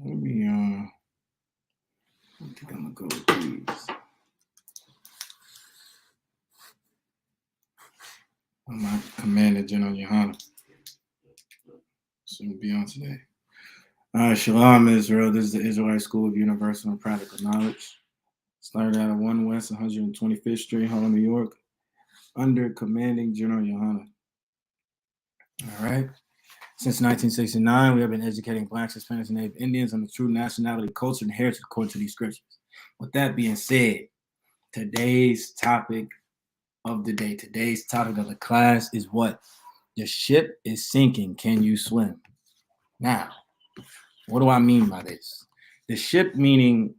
Let me I think I'm gonna go with these. I'm my Commander General Yohana. Shouldn't be on today. All right, Shalom Israel. This is the Israelite School of Universal and Practical Knowledge. Started out at 1 West 125th Street, Harlem, New York, under Commanding General Yohana. All right. Since 1969, we have been educating Blacks, Hispanics, and Native Indians on the true nationality, culture, and heritage according to these scriptures. With that being said, today's topic of the day, today's topic of the class is what? The ship is sinking. Can you swim? Now, what do I mean by this? The ship meaning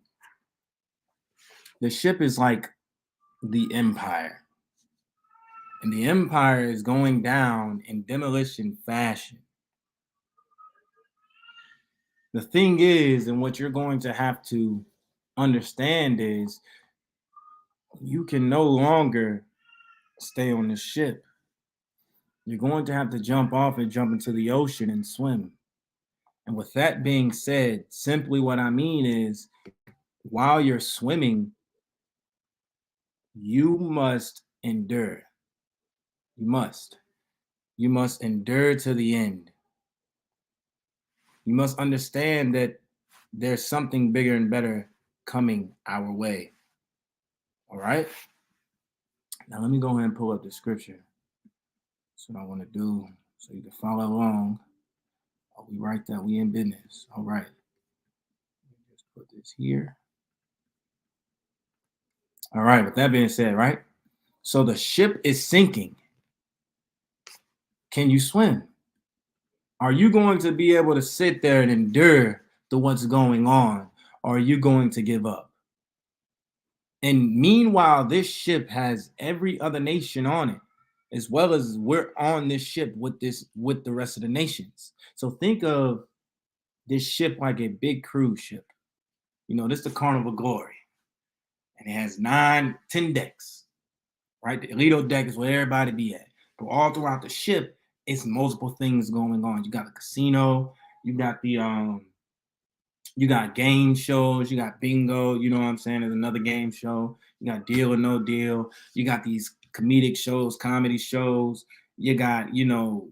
the ship is like the empire. And the empire is going down in demolition fashion. The thing is, and what you're going to have to understand is you can no longer stay on the ship. You're going to have to jump off and jump into the ocean and swim. And with that being said, simply what I mean is while you're swimming, you must endure. You must. You must endure to the end. You must understand that there's something bigger and better coming our way. All right? Now let me go ahead and pull up the scripture. That's what I want to do so you can follow along. Oh, we right there. We in business. All right. Just put this here. All right. With that being said, right? So the ship is sinking. Can you swim? Are you going to be able to sit there and endure what's going on? Or are you going to give up? And meanwhile, this ship has every other nation on it, as well as we're on this ship with the rest of the nations. So think of this ship like a big cruise ship. You know, this is the Carnival Glory. And it has 10 decks, right? The Alito deck is where everybody be at. But all throughout the ship, it's multiple things going on. You got the casino, you got you got game shows, you got bingo, you know what I'm saying? There's another game show. You got Deal or No Deal. You got these comedic shows, comedy shows. You got, the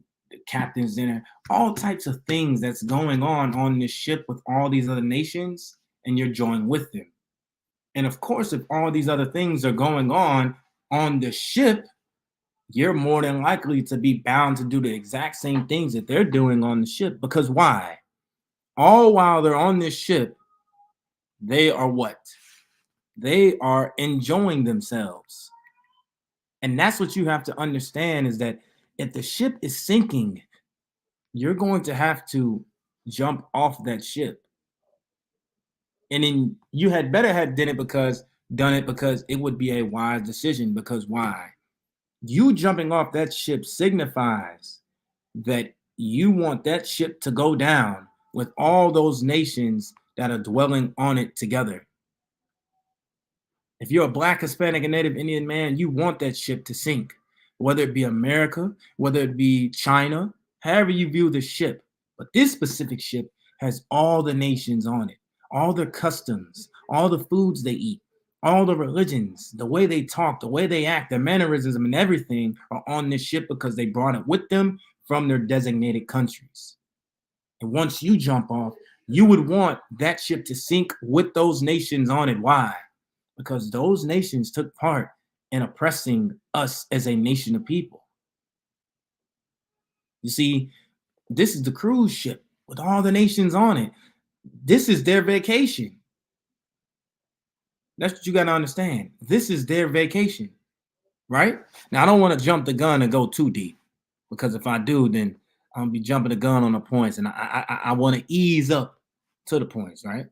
captain's dinner, all types of things that's going on this ship with all these other nations, and you're joined with them. And of course, if all these other things are going on the ship, you're more than likely to be bound to do the exact same things that they're doing on the ship. Because why? All while they're on this ship, they are what? They are enjoying themselves. And that's what you have to understand, is that if the ship is sinking, you're going to have to jump off that ship. And then you had better have done it because it would be a wise decision. Because why? You jumping off that ship signifies that you want that ship to go down with all those nations that are dwelling on it together. If you're a Black, Hispanic, and Native Indian man, you want that ship to sink, whether it be America, whether it be China, however you view the ship. But this specific ship has all the nations on it, all their customs, all the foods they eat, all the religions, the way they talk, the way they act, their mannerisms, and everything are on this ship because they brought it with them from their designated countries. And once you jump off, you would want that ship to sink with those nations on it. Why? Because those nations took part in oppressing us as a nation of people. You see, this is the cruise ship with all the nations on it. This is their vacation. That's what you got to understand. This is their vacation, right? Now, I don't want to jump the gun and go too deep, because if I do, then I'll be jumping the gun on the points, and I want to ease up to the points, right?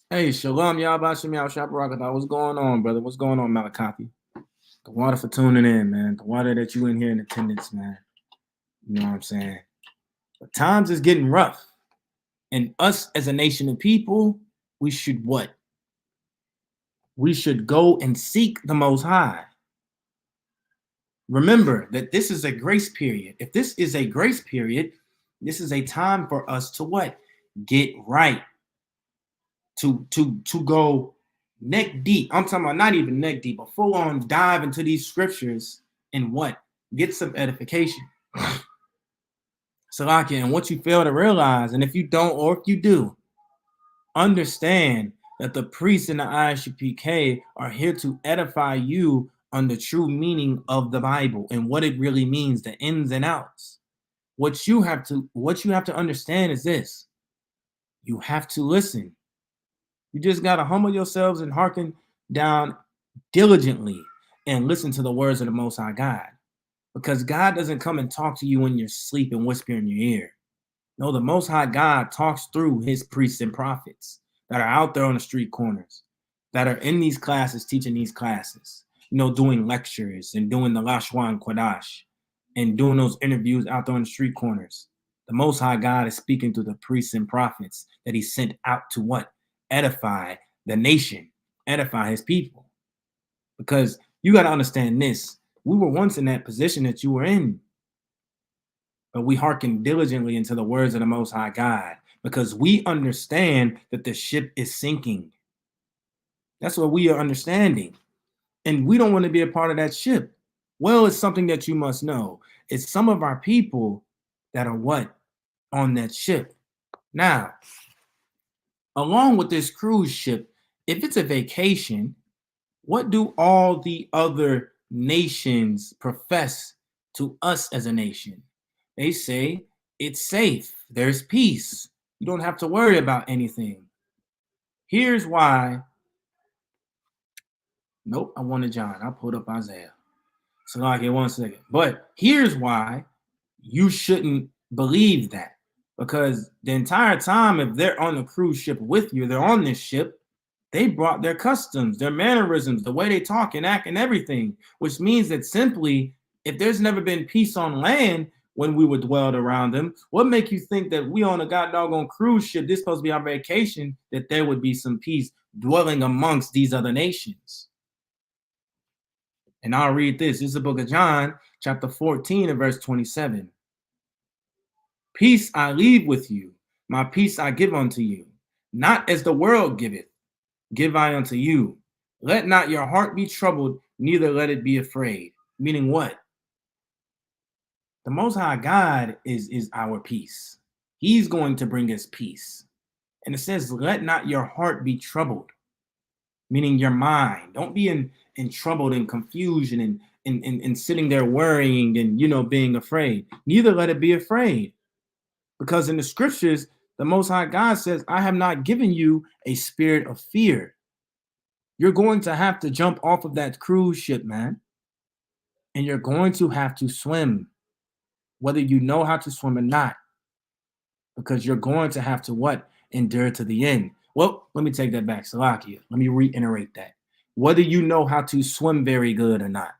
Hey, Shalom, Yahba Shem Yah Shabarakatah. What's going on, brother? What's going on, Malachi? The water for tuning in, man. The water that you in here in attendance, man. You know what I'm saying? But times is getting rough. And us as a nation of people, we should what? We should go and seek the Most High. Remember that this is a grace period. If this is a grace period, this is a time for us to what? get right, to go neck deep. I'm talking about not even neck deep, but full on dive into these scriptures and what? Get some edification. Salaki, and what you fail to realize, and if you don't, or if you do, understand that the priests in the ISUPK are here to edify you on the true meaning of the Bible and what it really means, the ins and outs. What you have to understand is this: you have to listen. You just gotta humble yourselves and hearken down diligently and listen to the words of the Most High God, because God doesn't come and talk to you in your sleep and whisper in your ear. No, the Most High God talks through his priests and prophets that are out there on the street corners, that are in these classes, teaching these classes, doing lectures and doing the Lashwan Quadash and doing those interviews out there on the street corners. The Most High God is speaking through the priests and prophets that he sent out to what? Edify the nation, edify his people. Because you got to understand this. We were once in that position that you were in, but we hearken diligently into the words of the Most High God because we understand that the ship is sinking. That's what we are understanding. And we don't want to be a part of that ship. Well, it's something that you must know. It's some of our people that are what? On that ship. Now, along with this cruise ship, if it's a vacation, what do all the other nations profess to us as a nation? They say it's safe, there's peace, you don't have to worry about anything. Here's why. Nope, I wanted John. I pulled up Isaiah. So like in 1 second. But here's why you shouldn't believe that. Because the entire time, if they're on the cruise ship with you, they're on this ship, they brought their customs, their mannerisms, the way they talk and act and everything, which means that simply, if there's never been peace on land when we were dwelled around them, what make you think that we on a god doggone cruise ship, this supposed to be our vacation, that there would be some peace dwelling amongst these other nations? And I'll read this. This is the book of John, chapter 14 and verse 27. Peace I leave with you, my peace I give unto you. Not as the world giveth, give I unto you. Let not your heart be troubled, neither let it be afraid. Meaning what? The Most High God is our peace. He's going to bring us peace. And it says, let not your heart be troubled. Meaning your mind. Don't be in trouble and confusion and sitting there worrying and being afraid. Neither let it be afraid. Because in the scriptures, the Most High God says, I have not given you a spirit of fear. You're going to have to jump off of that cruise ship, man. And you're going to have to swim, whether you know how to swim or not. Because you're going to have to what? Endure to the end. Well, let me take that back, Salakia. Let me reiterate that. Whether you know how to swim very good or not.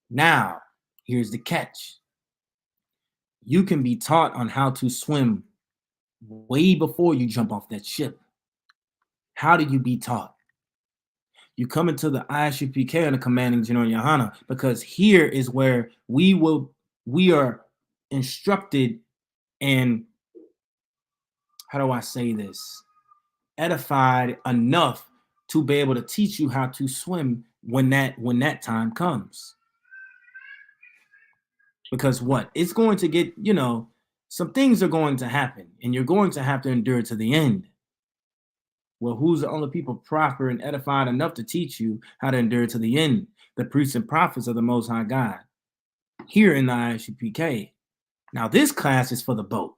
Now, here's the catch. You can be taught on how to swim way before you jump off that ship. How do you be taught? You come into the ISUPK and the commanding general Yohana, because here is where we are instructed and, how do I say this, edified enough to be able to teach you how to swim when that time comes. Because what? It's going to get, some things are going to happen and you're going to have to endure to the end. Well, who's the only people proper and edified enough to teach you how to endure to the end? The priests and prophets of the Most High God here in the ISUPK. Now, this class is for the boat.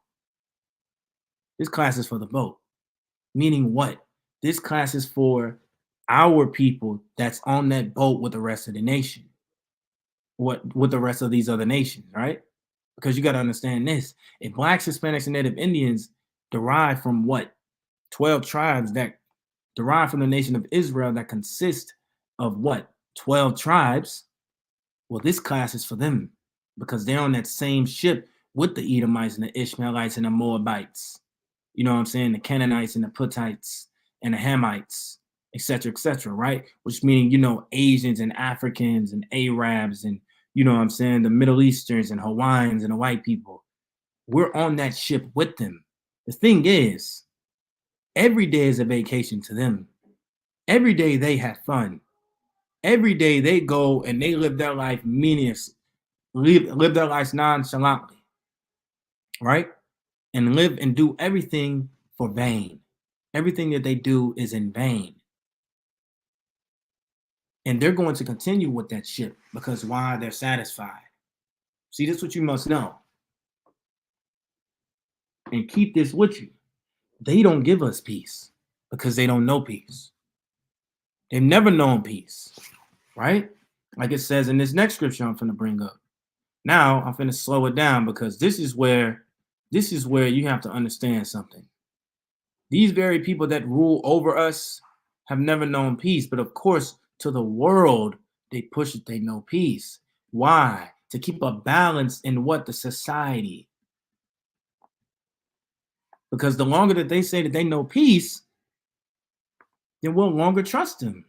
This class is for the boat. Meaning what? This class is for our people that's on that boat with the rest of the nation. What with the rest of these other nations, right? Because you got to understand this. If Blacks, Hispanics, and Native Indians derive from what? 12 tribes that derive from the nation of Israel that consist of what? 12 tribes. Well, this class is for them because they're on that same ship with the Edomites and the Ishmaelites and the Moabites. You know what I'm saying? The Canaanites and the Puttites and the Hamites, etc., right? Which meaning, Asians and Africans and Arabs and, what I'm saying, the Middle Easterns and Hawaiians and the white people. We're on that ship with them. The thing is, Every day is a vacation to them. Every day they have fun. Every day they go and they live their life meaningless, live their lives nonchalantly, right? And live and do everything for vain. Everything that they do is in vain. And they're going to continue with that shit because why? They're satisfied. See, this is what you must know. And keep this with you. They don't give us peace because they don't know peace. They've never known peace, right? Like it says in this next scripture I'm finna bring up. Now I'm finna slow it down because this is where you have to understand something. These very people that rule over us have never known peace, but of course, to the world, they push it, they know peace. Why? To keep a balance in what? The society. Because the longer that they say that they know peace, then we'll longer trust them.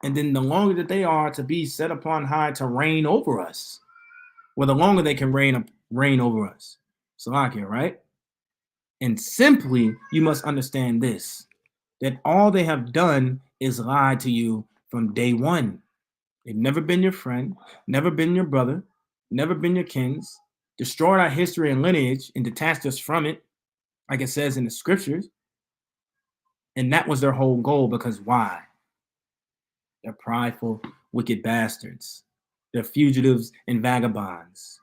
And then the longer that they are to be set upon high to reign over us, well, the longer they can reign over us. Salakia, right? And simply, you must understand this, that all they have done is lie to you from day one. They've never been your friend, never been your brother, never been your kins, destroyed our history and lineage and detached us from it, like it says in the scriptures. And that was their whole goal because why? They're prideful, wicked bastards. They're fugitives and vagabonds.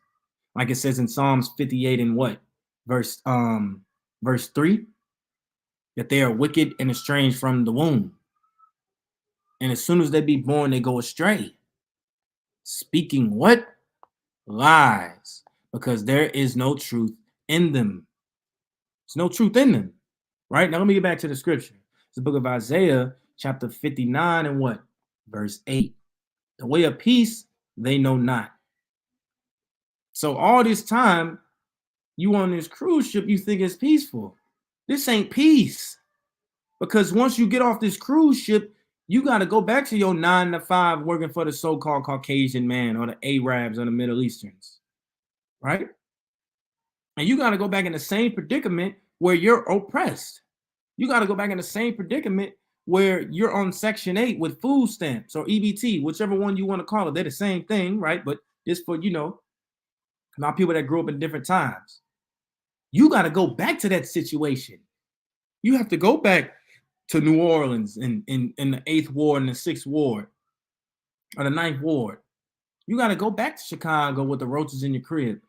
Like it says in Psalms 58 and what? Verse 3, that they are wicked and estranged from the womb. And as soon as they be born, they go astray. Speaking what? Lies. Because there is no truth in them. There's no truth in them. Right? Now let me get back to the scripture. It's the book of Isaiah, chapter 59 and what? Verse 8. The way of peace, they know not. So all this time, you on this cruise ship, you think it's peaceful. This ain't peace. Because once you get off this cruise ship, you got to go back to your 9 to 5 working for the so-called Caucasian man or the Arabs or the Middle Easterns, right? And you got to go back in the same predicament where you're oppressed. You got to go back in the same predicament where you're on Section 8 with food stamps or EBT, whichever one you want to call it. They're the same thing, right? But just for, not people that grew up in different times. You got to go back to that situation. You have to go back to New Orleans in the 8th Ward and the 6th Ward or the 9th Ward. You got to go back to Chicago with the roaches in your crib.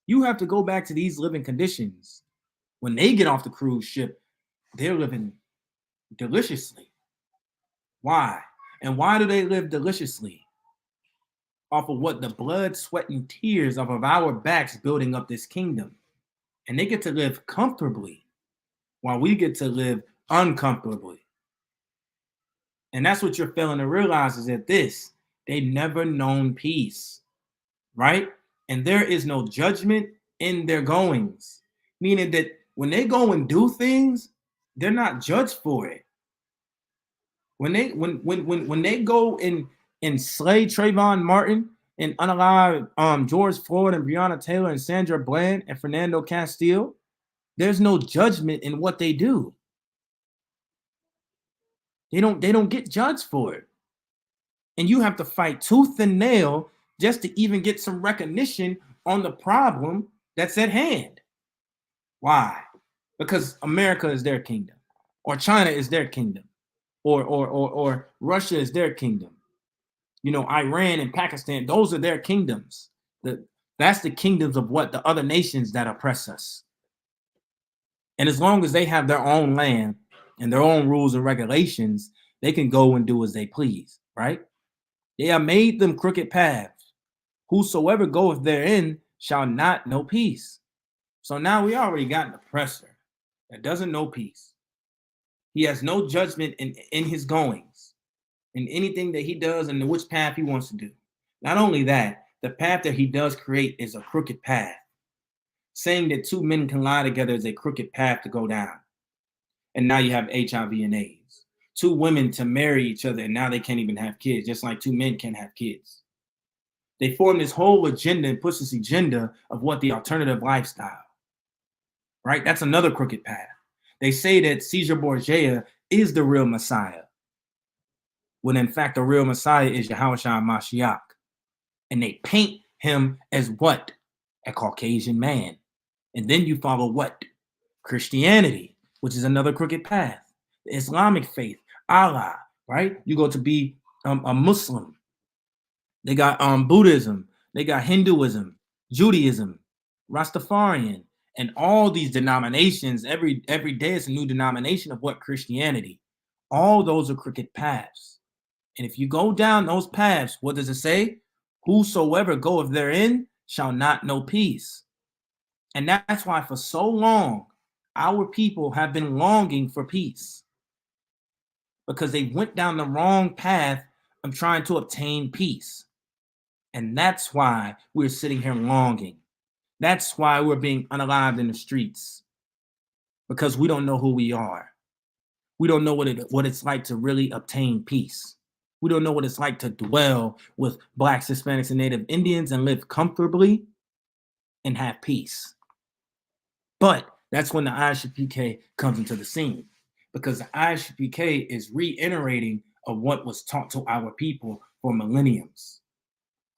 You have to go back to these living conditions. When they get off the cruise ship, they're living deliciously. Why? And why do they live deliciously? Off of what? The blood, sweat, and tears of our backs building up this kingdom. And they get to live comfortably while we get to live uncomfortably. And that's what you're failing to realize is that they've never known peace, right? And there is no judgment in their goings, meaning that when they go and do things, they're not judged for it. When they go and slay Trayvon Martin and unalive George Floyd and Breonna Taylor and Sandra Bland and Fernando Castile, there's no judgment in what they do. They don't get judged for it. And you have to fight tooth and nail just to even get some recognition on the problem that's at hand. Why? Because America is their kingdom, or China is their kingdom, or Russia is their kingdom. Iran and Pakistan, those are their kingdoms. That's the kingdoms of what? The other nations that oppress us. And as long as they have their own land and their own rules and regulations, they can go and do as they please, right? They have made them crooked paths. Whosoever goeth therein shall not know peace. So now we already got an oppressor that doesn't know peace. He has no judgment in his goings, in anything that he does and which path he wants to do. Not only that, the path that he does create is a crooked path. Saying that two men can lie together is a crooked path to go down. And now you have HIV and AIDS. Two women to marry each other, and now they can't even have kids, just like two men can't have kids. They form this whole agenda and push this agenda of what the alternative lifestyle, right? That's another crooked path. They say that Caesar Borgia is the real Messiah, when in fact the real Messiah is Yahushua Mashiach. And they paint him as what? A Caucasian man. And then you follow what? Christianity, which is another crooked path. The Islamic faith, Allah, right? You go to be a Muslim. They got Buddhism, they got Hinduism, Judaism, Rastafarian, and all these denominations. Every day is a new denomination of what? Christianity. All those are crooked paths. And if you go down those paths, what does it say? Whosoever goeth therein shall not know peace. And that's why for so long, our people have been longing for peace, because they went down the wrong path of trying to obtain peace. And that's why we're sitting here longing. That's why we're being unalived in the streets, because we don't know who we are. We don't know what it's like to really obtain peace. We don't know what it's like to dwell with Blacks, Hispanics, and Native Indians and live comfortably and have peace. But that's when the ISUPK comes into the scene, because the ISUPK is reiterating of what was taught to our people for millenniums.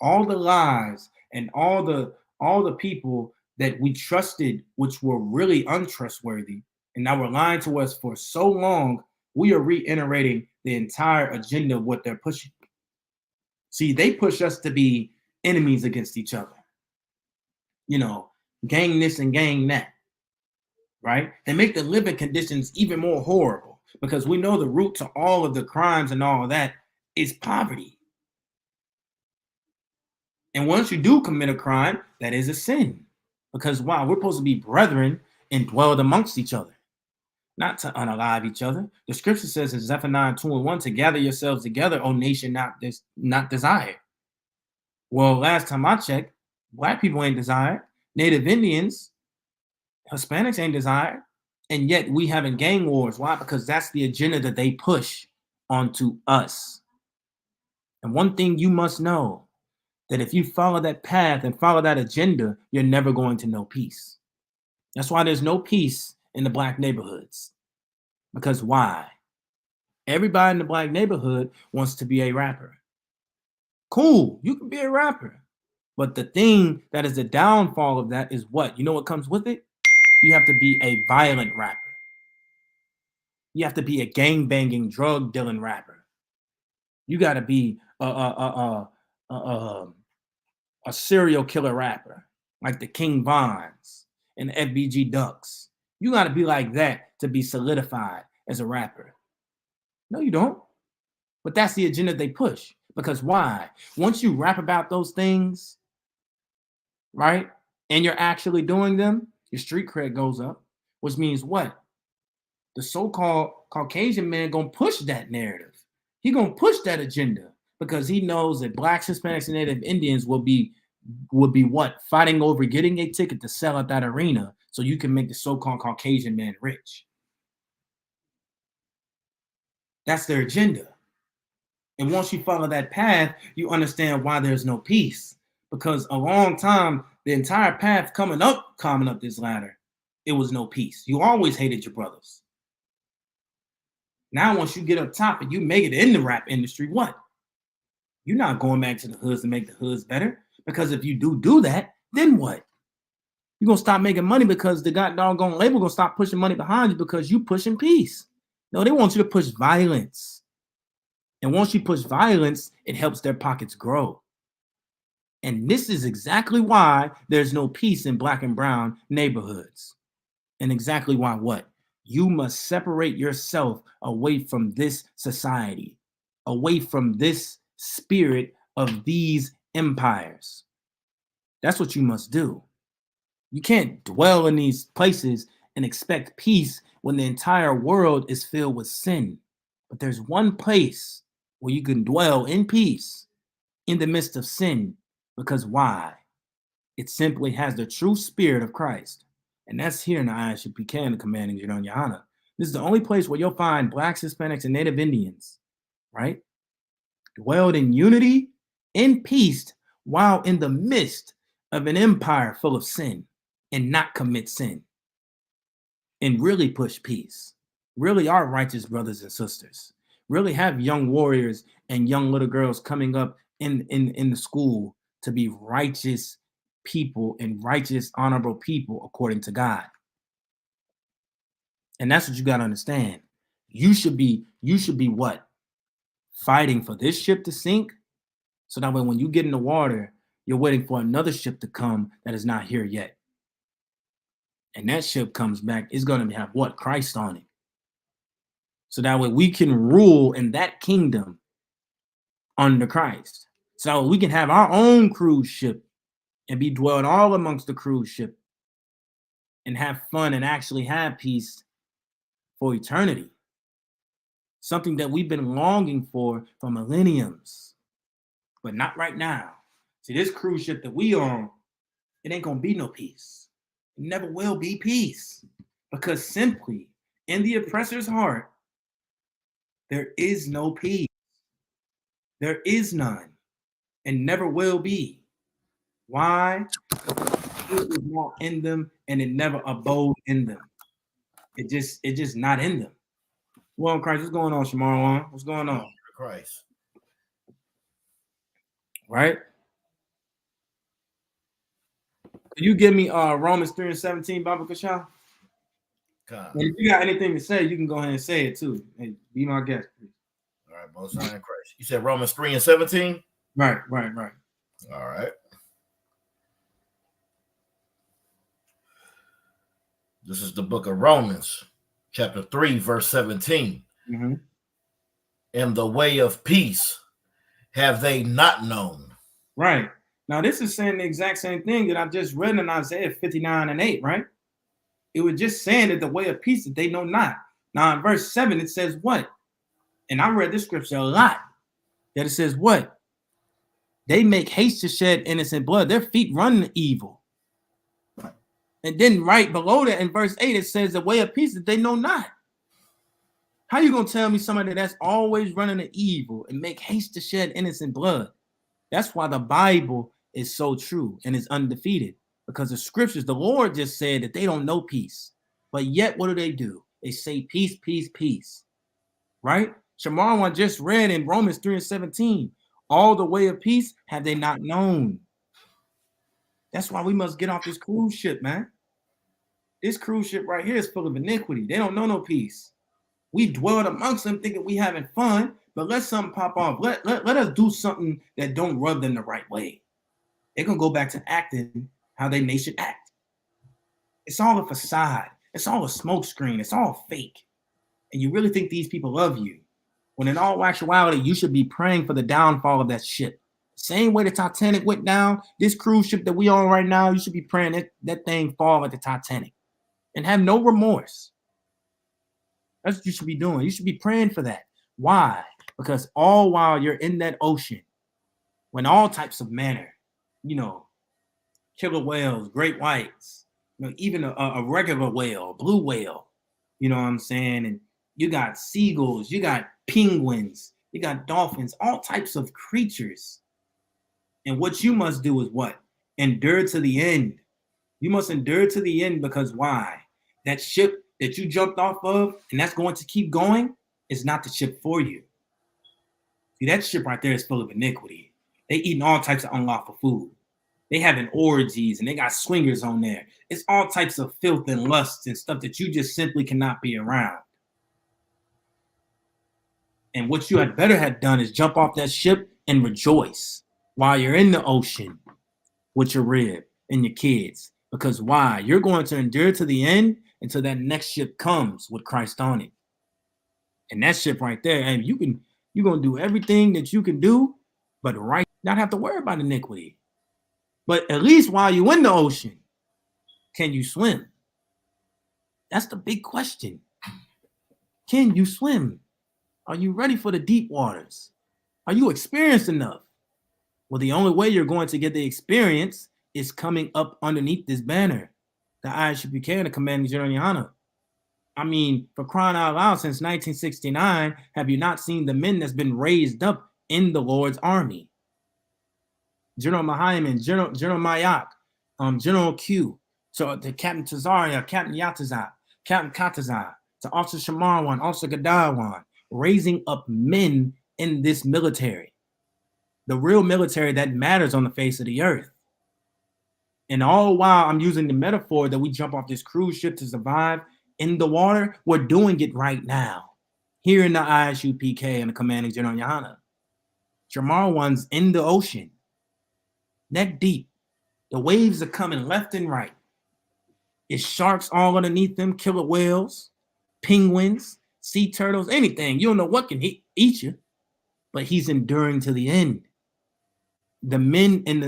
All the lies and all the people that we trusted, which were really untrustworthy, and that were lying to us for so long, we are reiterating the entire agenda of what they're pushing. See, they push us to be enemies against each other. You know, gang this and gang that, right? They make the living conditions even more horrible, because we know the root to all of the crimes and all of that is poverty. And once you do commit a crime, that is a sin. Because why? We're supposed to be brethren and dwell amongst each other, not to unalive each other. The scripture says in Zephaniah 2:1 to gather yourselves together, O nation not desired. Well, last time I checked, Black people ain't desired. Native Indians, Hispanics ain't desired. And yet we having gang wars. Why? Because that's the agenda that they push onto us. And one thing you must know, that if you follow that path and follow that agenda, you're never going to know peace. That's why there's no peace in the Black neighborhoods. Because why? Everybody in the Black neighborhood wants to be a rapper. Cool, you can be a rapper. But the thing that is the downfall of that is what? You know what comes with it? You have to be a violent rapper. You have to be a gang-banging, drug-dealing rapper. You got to be a serial killer rapper, like the King Vons and the FBG Ducks. You got to be like that to be solidified as a rapper. No, you don't. But that's the agenda they push. Because why? Once you rap about those things, right, and you're actually doing them, your street cred goes up, which means what? The so-called Caucasian man gonna push that narrative. He gonna push that agenda, because he knows that Blacks, Hispanics, and Native Indians will be what? Fighting over getting a ticket to sell at that arena so you can make the so-called Caucasian man rich. That's their agenda. And once you follow that path, you understand why there's no peace. Because a long time, the entire path climbing up this ladder, it was no peace. You always hated your brothers. Now, once you get up top and you make it in the rap industry, what? You're not going back to the hoods to make the hoods better. Because if you do that, then what? You're going to stop making money, because the doggone label going to stop pushing money behind you, because you pushing peace. No, they want you to push violence. And once you push violence, it helps their pockets grow. And this is exactly why there's no peace in Black and brown neighborhoods. And exactly why what? You must separate yourself away from this society, away from this spirit of these empires. That's what you must do. You can't dwell in these places and expect peace when the entire world is filled with sin. But there's one place where you can dwell in peace in the midst of sin. Because why? It simply has the true spirit of Christ. And that's here in the ISUPK and the Commanding General Yohana. This is the only place where you'll find Blacks, Hispanics, and Native Indians, right? Dwelled in unity, in peace, while in the midst of an empire full of sin, and not commit sin. and really push peace. Really are righteous brothers and sisters. Really have young warriors and young little girls coming up in the school to be righteous people and righteous, honorable people according to God. And that's what you got to understand. You should be what? Fighting for this ship to sink. So that way when you get in the water, you're waiting for another ship to come that is not here yet. And that ship comes back, it's going to have what? Christ on it. So that way we can rule in that kingdom under Christ. So we can have our own cruise ship and be dwelled all amongst the cruise ship and have fun and actually have peace for eternity. Something that we've been longing for millenniums, but not right now. See, this cruise ship that we on, it ain't gonna be no peace. It never will be peace, because simply in the oppressor's heart, there is no peace. There is none, and never will be. Why? It is not in them, and it never abode in them. It just not in them. Well, Christ, what's going on, Shamar? What's going on? Christ. Right? Can you give me Romans 3 and 17, Baba Kasha? And if you got anything to say, you can go ahead and say it too. Hey, be my guest, please. All right, Most High in Christ. You said Romans 3 and 17? Right. All right. This is the book of Romans, chapter 3, verse 17. Mm-hmm. In the way of peace have they not known. Right. Now, this is saying the exact same thing that I just read in Isaiah 59 and 8, right? It was just saying that the way of peace that they know not. Now, in verse 7, it says what? And I read this scripture a lot. That it says what? They make haste to shed innocent blood. Their feet run to evil. And then right below that in verse 8, it says the way of peace that they know not. How you going to tell me somebody that's always running to evil and make haste to shed innocent blood? That's why the Bible is so true and is undefeated. Because the scriptures, the Lord just said that they don't know peace. But yet, what do? They say peace, peace, peace. Right? Shamarwan just read in Romans 3 and 17, all the way of peace have they not known. That's why we must get off this cruise ship, man. This cruise ship right here is full of iniquity. They don't know no peace. We dwelled amongst them thinking we having fun, but let something pop off. Let us do something that don't rub them the right way. They're going to go back to acting how they nation act. It's all a facade. It's all a smoke screen. It's all fake. And you really think these people love you, when in all actuality, you should be praying for the downfall of that ship. Same way the Titanic went down, this cruise ship that we on right now, you should be praying that thing fall at the Titanic and have no remorse. That's what you should be doing. You should be praying for that. Why? Because all while you're in that ocean, when all types of manner, killer whales, great whites, even a regular whale, blue whale, you know what I'm saying? And you got seagulls, you got penguins, you got dolphins, all types of creatures. And what you must do is what? Endure to the end. You must endure to the end, because why? That ship that you jumped off of and that's going to keep going is not the ship for you. See, that ship right there is full of iniquity. They eating all types of unlawful food. They having orgies and they got swingers on there. It's all types of filth and lust and stuff that you just simply cannot be around. And what you had better have done is jump off that ship and rejoice while you're in the ocean with your rib and your kids. Because why? You're going to endure to the end until that next ship comes with Christ on it. And that ship right there, and you're going to do everything that you can do, but not have to worry about iniquity. But at least while you're in the ocean, can you swim? That's the big question. Can you swim? Are you ready for the deep waters? Are you experienced enough? Well, the only way you're going to get the experience is coming up underneath this banner, the ISUPK, the Commanding General Yana. I mean, for crying out loud, since 1969, have you not seen the men that's been raised up in the Lord's army? General Mahayman, General Mayak, General Q, so the Captain Tazaria, Captain Yatazat, Captain Katazai, to Officer Shamarwan, Officer Gadawan, raising up men in this military, the real military that matters on the face of the earth. And all while I'm using the metaphor that we jump off this cruise ship to survive in the water, we're doing it right now. Here in the ISUPK and the Commanding General Yana. Shamarwan's in the ocean, neck deep. The waves are coming left and right. It's sharks all underneath them, killer whales, penguins, sea turtles, anything. You don't know what can eat you, but he's enduring to the end. The men and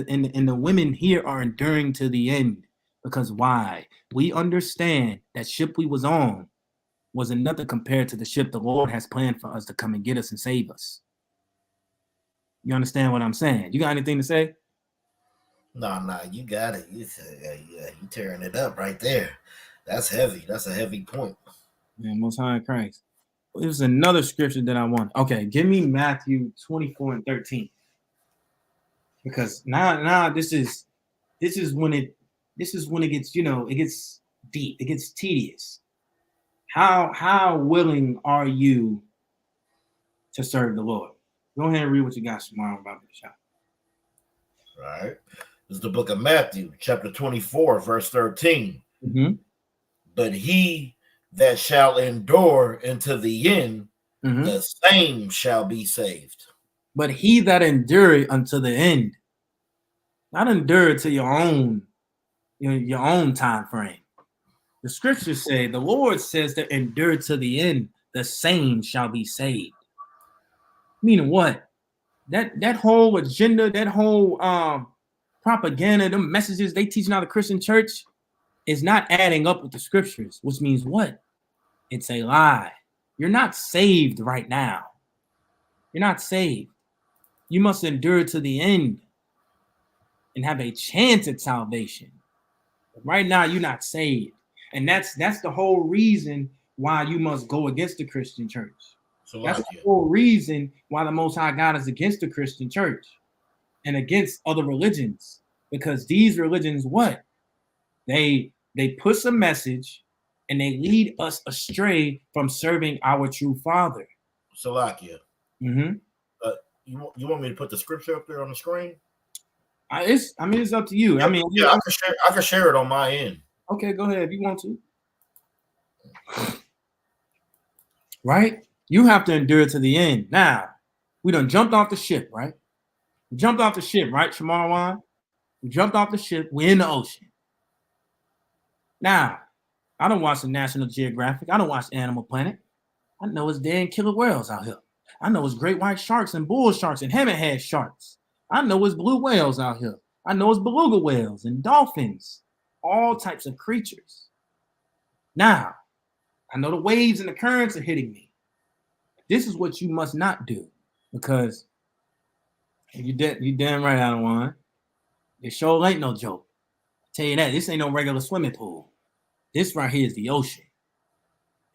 the women here are enduring to the end. Because why? We understand that ship we was on wasn't nothing compared to the ship the Lord has planned for us to come and get us and save us. You understand what I'm saying? You got anything to say? Nah, you got it. You tearing it up right there. That's heavy. That's a heavy point. Man, Most High Christ. It was another scripture that I want. Okay, give me Matthew 24 and 13. Because now this is when it gets, it gets deep, it gets tedious. How willing are you to serve the Lord? Go ahead and read what you got tomorrow about the shop. All right. This is the book of Matthew, chapter 24, verse 13. Mm-hmm. But he that shall endure unto the end, Mm-hmm. the same shall be saved. But he that endure unto the end, not endure to your own time frame. The scriptures say, the Lord says that endure to the end, the same shall be saved. Meaning what? That whole agenda, that whole propaganda, the messages they teaching out of the Christian church is not adding up with the scriptures, which means what? It's a lie. You're not saved right now. You're not saved. You must endure to the end and have a chance at salvation. But right now, you're not saved. And that's the whole reason why you must go against the Christian church. So that's the whole reason why the Most High God is against the Christian church and against other religions. Because these religions, what? They push a message and they lead us astray from serving our true Father. Salakia. Mm-hmm. You want me to put the scripture up there on the screen? It's up to you. Yeah, I can share it on my end. Okay, go ahead if you want to. Right? You have to endure to the end. Now, we done jumped off the ship, right? We jumped off the ship, right, Shamarwan? We jumped off the ship. We're in the ocean. Now, I don't watch the National Geographic. I don't watch Animal Planet. I know it's dead killer whales out here. I know it's great white sharks and bull sharks and hammerhead sharks. I know it's blue whales out here. I know it's beluga whales and dolphins. All types of creatures. Now, I know the waves and the currents are hitting me. This is what you must not do, because you damn right I don't want. This show ain't no joke. I tell you that, this ain't no regular swimming pool. This right here is the ocean.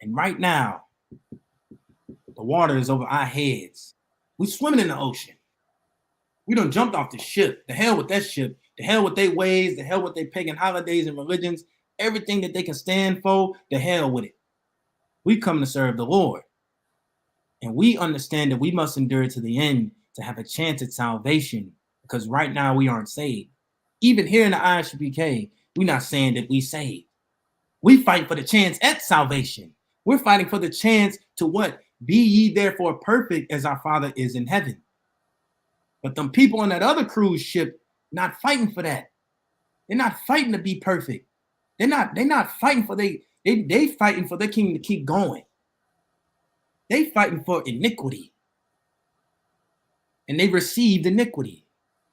And right now, the water is over our heads. We swimming in the ocean. We done jumped off the ship. The hell with that ship. The hell with their ways. The hell with their pagan holidays and religions. Everything that they can stand for, the hell with it. We come to serve the Lord. And we understand that we must endure to the end to have a chance at salvation, because right now we aren't saved. Even here in the ISUPK, we're not saying that we saved. We fight for the chance at salvation. We're fighting for the chance to what? Be ye therefore perfect as our Father is in heaven. But them people on that other cruise ship not fighting for that. They're not fighting to be perfect. They're not fighting for they fighting for their kingdom to keep going. They fighting for iniquity. And they received iniquity.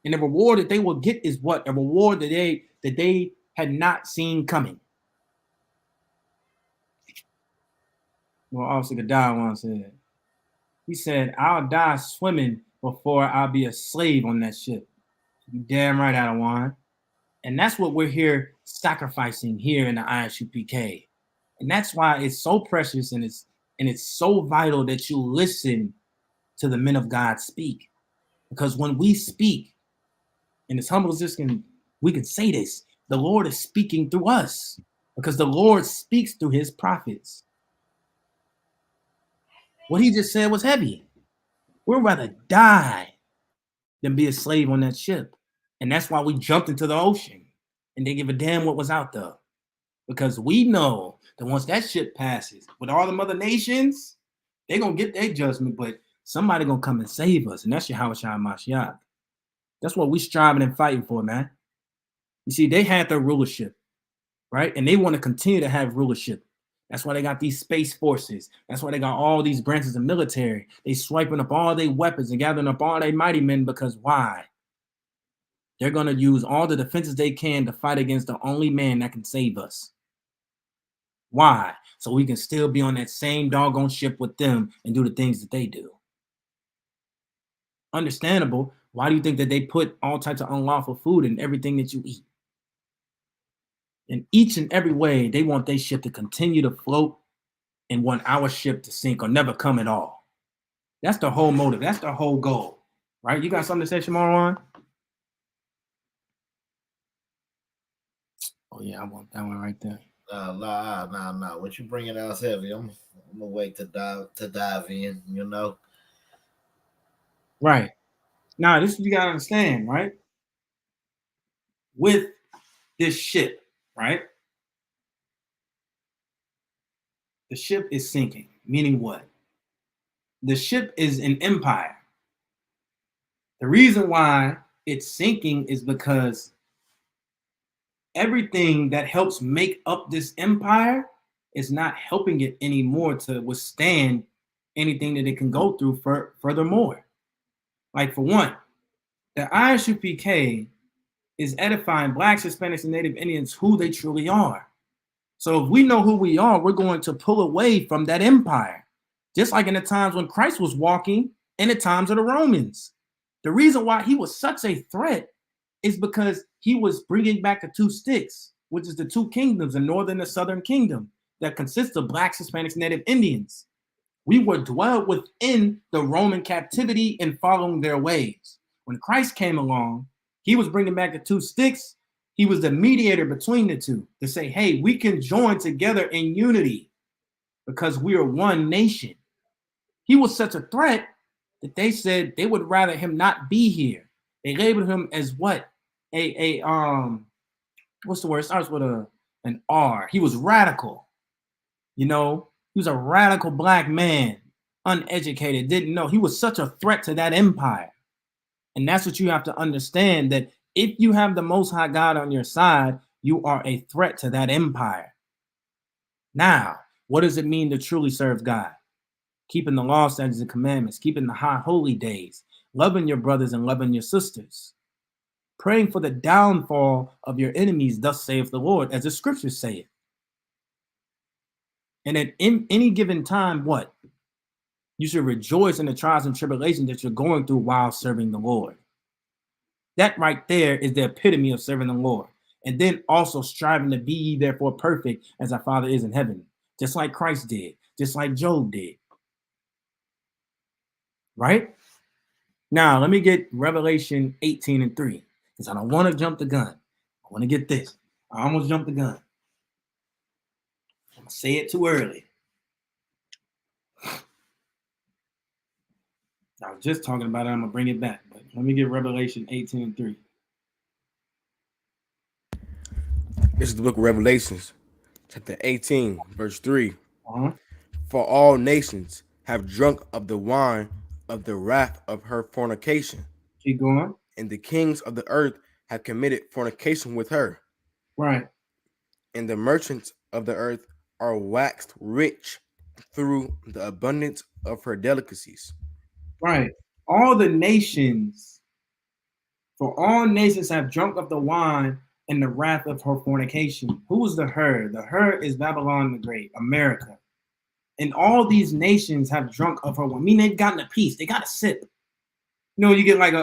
And the reward that they will get is what? A reward that they had not seen coming. Well, Officer Gadawan said. He said, I'll die swimming before I'll be a slave on that ship. You damn right, Adawan. And that's what we're here sacrificing here in the ISUPK. And that's why it's so precious and it's so vital that you listen to the men of God speak. Because when we speak, and as humble as we can say this, the Lord is speaking through us. because the Lord speaks through his prophets. What he just said was heavy. We'd rather die than be a slave on that ship. And that's why we jumped into the ocean and they give a damn what was out there. Because we know that once that ship passes with all the other nations, they're going to get their judgment, but somebody going to come and save us. And that's Yahweh Shai Mashiach. That's what we striving and fighting for, man. You see, they had their rulership, right? And they want to continue to have rulership. That's why they got these space forces. That's why they got all these branches of military. They swiping up all their weapons and gathering up all their mighty men because why? They're going to use all the defenses they can to fight against the only man that can save us. Why? So we can still be on that same doggone ship with them and do the things that they do. Understandable. Why do you think that they put all types of unlawful food in everything that you eat? In each and every way, they want their ship to continue to float and want our ship to sink or never come at all. That's the whole motive. That's the whole goal, right? You got something to say, Shamar? Oh yeah, I want that one right there. Nah. What you bringing out heavy? I'm gonna wait to dive in. You know. Right. Now, this you gotta understand, right? With this ship, right? The ship is sinking, meaning what? The ship is an empire. The reason why it's sinking is because everything that helps make up this empire is not helping it anymore to withstand anything that it can go through furthermore. Like for one, the ISUPK is edifying Blacks, Hispanics, and Native Indians who they truly are. So if we know who we are, we're going to pull away from that empire. Just like in the times when Christ was walking in the times of the Romans. The reason why he was such a threat is because he was bringing back the two sticks, which is the two kingdoms, the northern and southern kingdom, that consists of Blacks, Hispanics, Native Indians. We were dwelled within the Roman captivity and following their ways. When Christ came along, he was bringing back the two sticks. He was the mediator between the two to say, hey, we can join together in unity because we are one nation. He was such a threat that they said they would rather him not be here. They labeled him as what? What's the word? It starts with an R. He was radical. You know, he was a radical black man, uneducated, didn't know. He was such a threat to that empire. And that's what you have to understand, that if you have the Most High God on your side, you are a threat to that empire. Now, what does it mean to truly serve God? Keeping the law, statutes, and commandments, keeping the high holy days, loving your brothers and loving your sisters, praying for the downfall of your enemies, thus saith the Lord, as the scriptures say it. And at any given time, what? You should rejoice in the trials and tribulations that you're going through while serving the Lord. That right there is the epitome of serving the Lord. And then also striving to be ye therefore perfect as our Father is in heaven, just like Christ did, just like Job did. Right? Now, let me get Revelation 18:3, because I don't want to jump the gun. I want to get this. I almost jumped the gun. I'm going to say it too early. I was just talking about it. I'm going to bring it back. But let me get Revelation 18:3. This is the book of Revelations, chapter 18, verse 3. Uh-huh. For all nations have drunk of the wine of the wrath of her fornication. Keep going. And the kings of the earth have committed fornication with her. Right. And the merchants of the earth are waxed rich through the abundance of her delicacies. Right. All nations have drunk of the wine and the wrath of her fornication. Who is the her? The her is Babylon the Great, America. And all these nations have drunk of her wine. I mean, they've gotten a piece. They got a sip. You know, you get like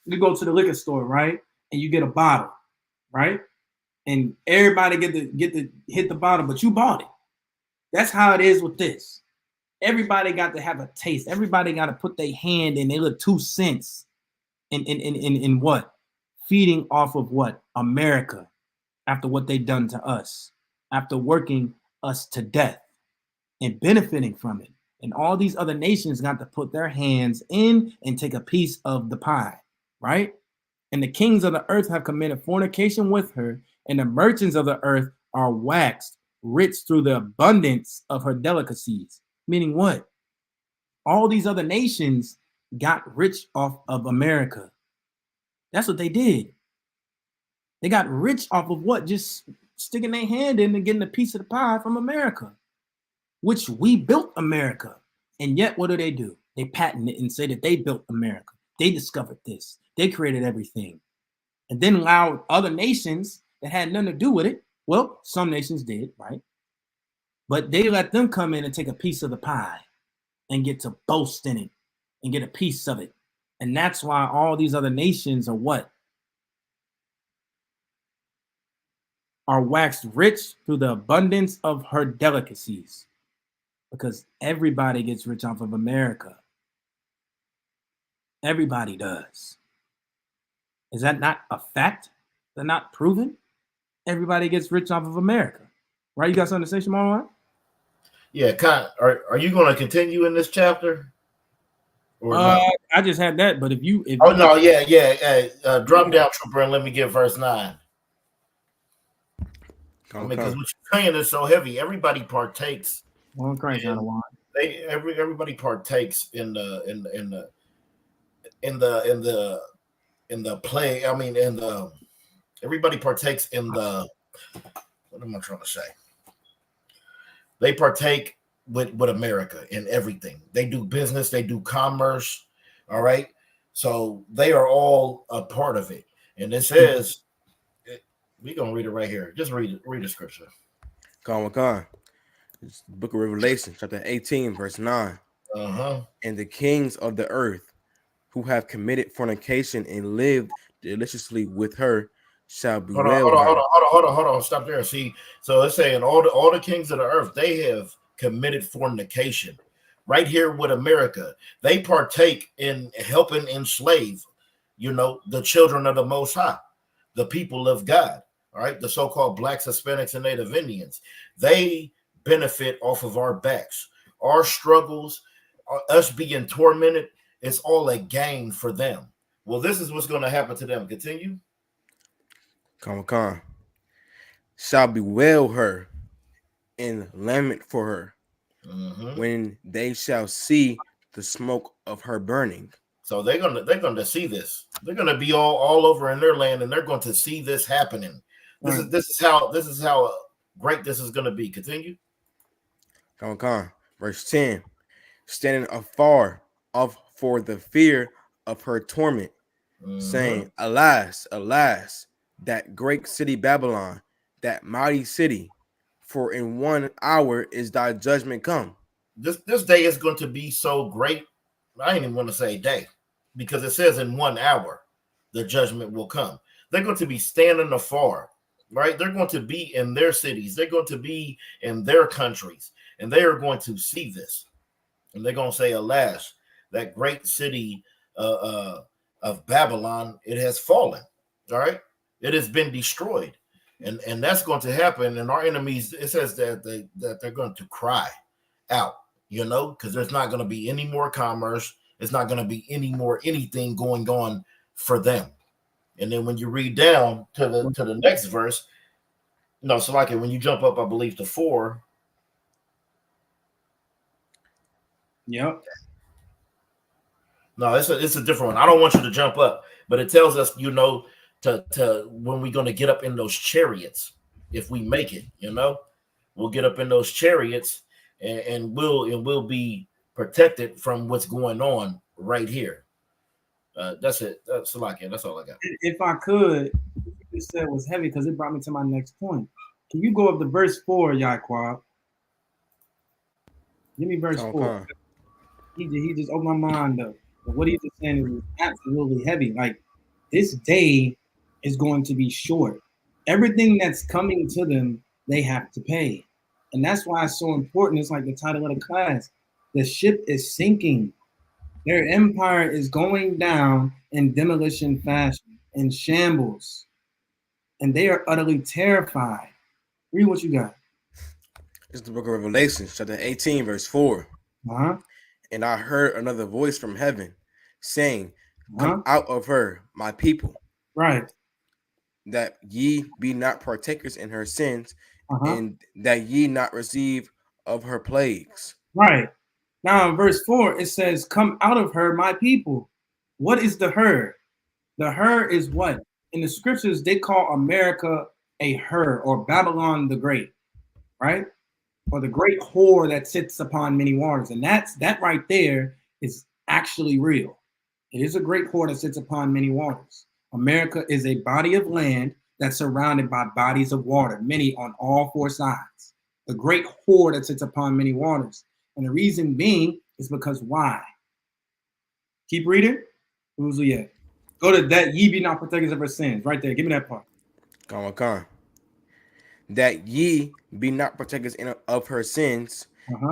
you go to the liquor store, right? And you get a bottle, right? And everybody get to hit the bottle, but you bought it. That's how it is with this. Everybody got to have a taste. Everybody got to put their hand in their little 2 cents in what? Feeding off of what? America, after what they done to us. after working us to death and benefiting from it. And all these other nations got to put their hands in and take a piece of the pie, right? And the kings of the earth have committed fornication with her, and the merchants of the earth are waxed rich through the abundance of her delicacies. Meaning what? All these other nations got rich off of America. That's what they did. They got rich off of what? Just sticking their hand in and getting a piece of the pie from America, which we built America. And yet, what do? They patent it and say that they built America. They discovered this. They created everything. And then allow other nations that had nothing to do with it. Well, some nations did, right? But they let them come in and take a piece of the pie and get to boast in it and get a piece of it. And that's why all these other nations are what? Are waxed rich through the abundance of her delicacies. Because everybody gets rich off of America. Everybody does. Is that not a fact? They're not proven? Everybody gets rich off of America. Right? You got something to say, Shimon? Yeah, are you going to continue in this chapter? Or no? I just had that, but if oh no, yeah. Hey, drop down, trooper, and let me get verse 9. Because what you're saying is so heavy. Everybody partakes. One Christ out of wine. Everybody partakes in the play. I mean, everybody partakes in the. What am I trying to say? They partake with America in everything. They do business. They do commerce. All right. So they are all a part of it. And it says, we're going to read it right here. Just read the scripture. Con. It's the book of Revelation, chapter 18, verse 9. And the kings of the earth who have committed fornication and lived deliciously with her shall be hold on. Stop there. See, so it's saying all the kings of the earth, they have committed fornication. Right here with America, they partake in helping enslave, the children of the Most High, the people of God. All right, the so-called Blacks, Hispanics, and Native Indians. They benefit off of our backs, our struggles, us being tormented. It's all a gain for them. Well, this is what's going to happen to them. Continue. Con. Shall bewail her and lament for her when they shall see the smoke of her burning. So they're gonna see this. They're gonna be all over in their land, and they're going to see this happening. This is how great this is gonna be. Continue. Con. Verse 10. Standing afar off for the fear of her torment, saying, Alas, that great city Babylon, that mighty city, for in 1 hour is thy judgment come. This day is going to be so great. I ain't even want to say day, because it says in 1 hour the judgment will come. They're going to be standing afar, right? They're going to be in their cities. They're going to be in their countries, and they are going to see this. And they're going to say, alas, that great city of Babylon, it has fallen. All right. It has been destroyed. And that's going to happen. And our enemies, it says that they're going to cry out, because there's not going to be any more commerce. It's not going to be any more anything going on for them. And then when you read down to the next verse, so like when you jump up, I believe, to 4. Yep. No, it's a different one. I don't want you to jump up, but it tells us, to when we're going to get up in those chariots, if we make it, we'll get up in those chariots and we'll be protected from what's going on right here. That's it. That's all I got. If I could, you said was heavy because it brought me to my next point. Can you go up to verse 4, Yaquab? Give me verse 4. He just opened my mind up. But what he's just saying is absolutely heavy. Like, this day is going to be short. Everything that's coming to them, they have to pay. And that's why it's so important. It's like the title of the class. The ship is sinking. Their empire is going down in demolition fashion, in shambles. And they are utterly terrified. Read what you got. It's the book of Revelation, chapter 18, verse 4. Uh-huh. And I heard another voice from heaven saying, Uh-huh. Come out of her, my people, Right. that ye be not partakers in her sins, Uh-huh. and that ye not receive of her plagues. Right. Now in verse 4, it says, Come out of her, my people. What is the her? The her is what? In the scriptures, they call America a her, or Babylon the Great, right? Or the great whore that sits upon many waters. And that right there is actually real. It is a great whore that sits upon many waters. America is a body of land that's surrounded by bodies of water, many on all four sides. The great whore that sits upon many waters. And the reason being is because why? Keep reading. Who's yet? Go to that ye be not partakers of her sins. Right there. Give me that part. Come. That ye be not partakers of her sins,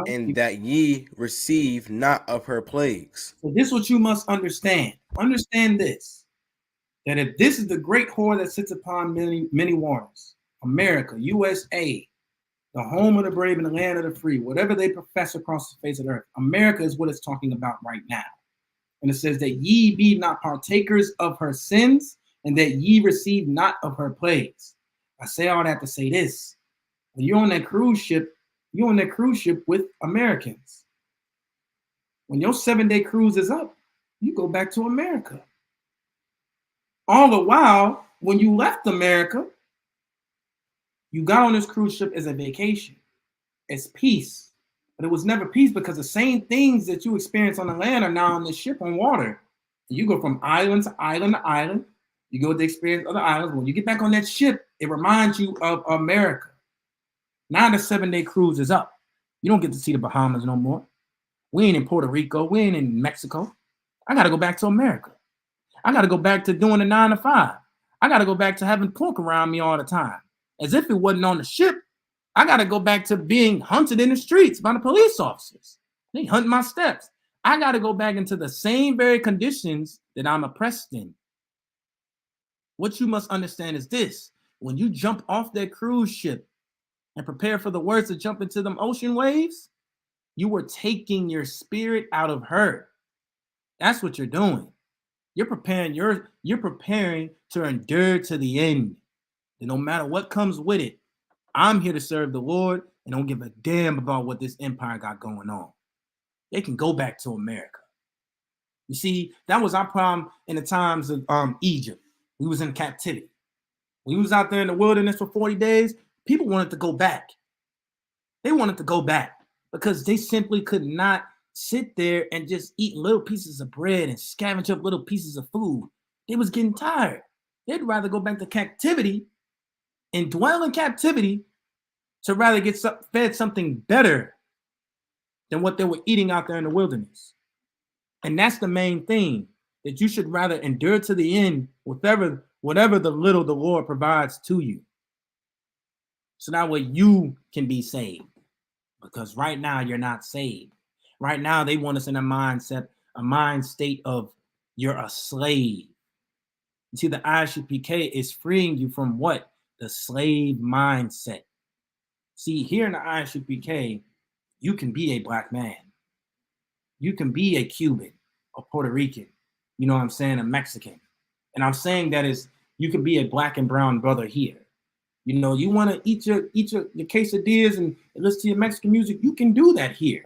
and that ye receive not of her plagues. So this is what you must understand. Understand this, that if this is the great whore that sits upon many waters, America, USA, the home of the brave and the land of the free, whatever they profess across the face of the earth, America is what it's talking about right now. And it says that ye be not partakers of her sins, and that ye receive not of her plagues. I say all that to say this. When you're on that cruise ship, you're on that cruise ship with Americans. When your 7-day cruise is up, you go back to America. All the while, when you left America, you got on this cruise ship as a vacation, as peace. But it was never peace because the same things that you experience on the land are now on the ship on water. And you go from island to island to island. You go to experience other islands. When you get back on that ship, it reminds you of America. Now the 7-day cruise is up. You don't get to see the Bahamas no more. We ain't in Puerto Rico. We ain't in Mexico. I got to go back to America. I got to go back to doing the 9 to 5. I got to go back to having pork around me all the time. As if it wasn't on the ship. I got to go back to being hunted in the streets by the police officers. They hunt my steps. I got to go back into the same very conditions that I'm oppressed in. What you must understand is this. When you jump off that cruise ship and prepare for the worst to jump into them ocean waves, you were taking your spirit out of her. That's what you're doing. You're preparing to endure to the end. And no matter what comes with it, I'm here to serve the Lord and don't give a damn about what this empire got going on. They can go back to America. You see, that was our problem in the times of Egypt. We was in captivity. We was out there in the wilderness for 40 days. People wanted to go back. They wanted to go back because they simply could not sit there and just eat little pieces of bread and scavenge up little pieces of food. They was getting tired. They'd rather go back to captivity and dwell in captivity to rather get fed something better than what they were eating out there in the wilderness. And that's the main thing, that you should rather endure to the end, whatever the little the Lord provides to you. So that way you can be saved. Because right now you're not saved. Right now they want us in a mind state of you're a slave. You see, the ISUPK is freeing you from what? The slave mindset. See, here in the ISUPK, you can be a black man. You can be a Cuban, a Puerto Rican, you know what I'm saying, a Mexican. And I'm saying that is you can be a black and brown brother here. You know, you want to eat your quesadillas and listen to your Mexican music, you can do that here.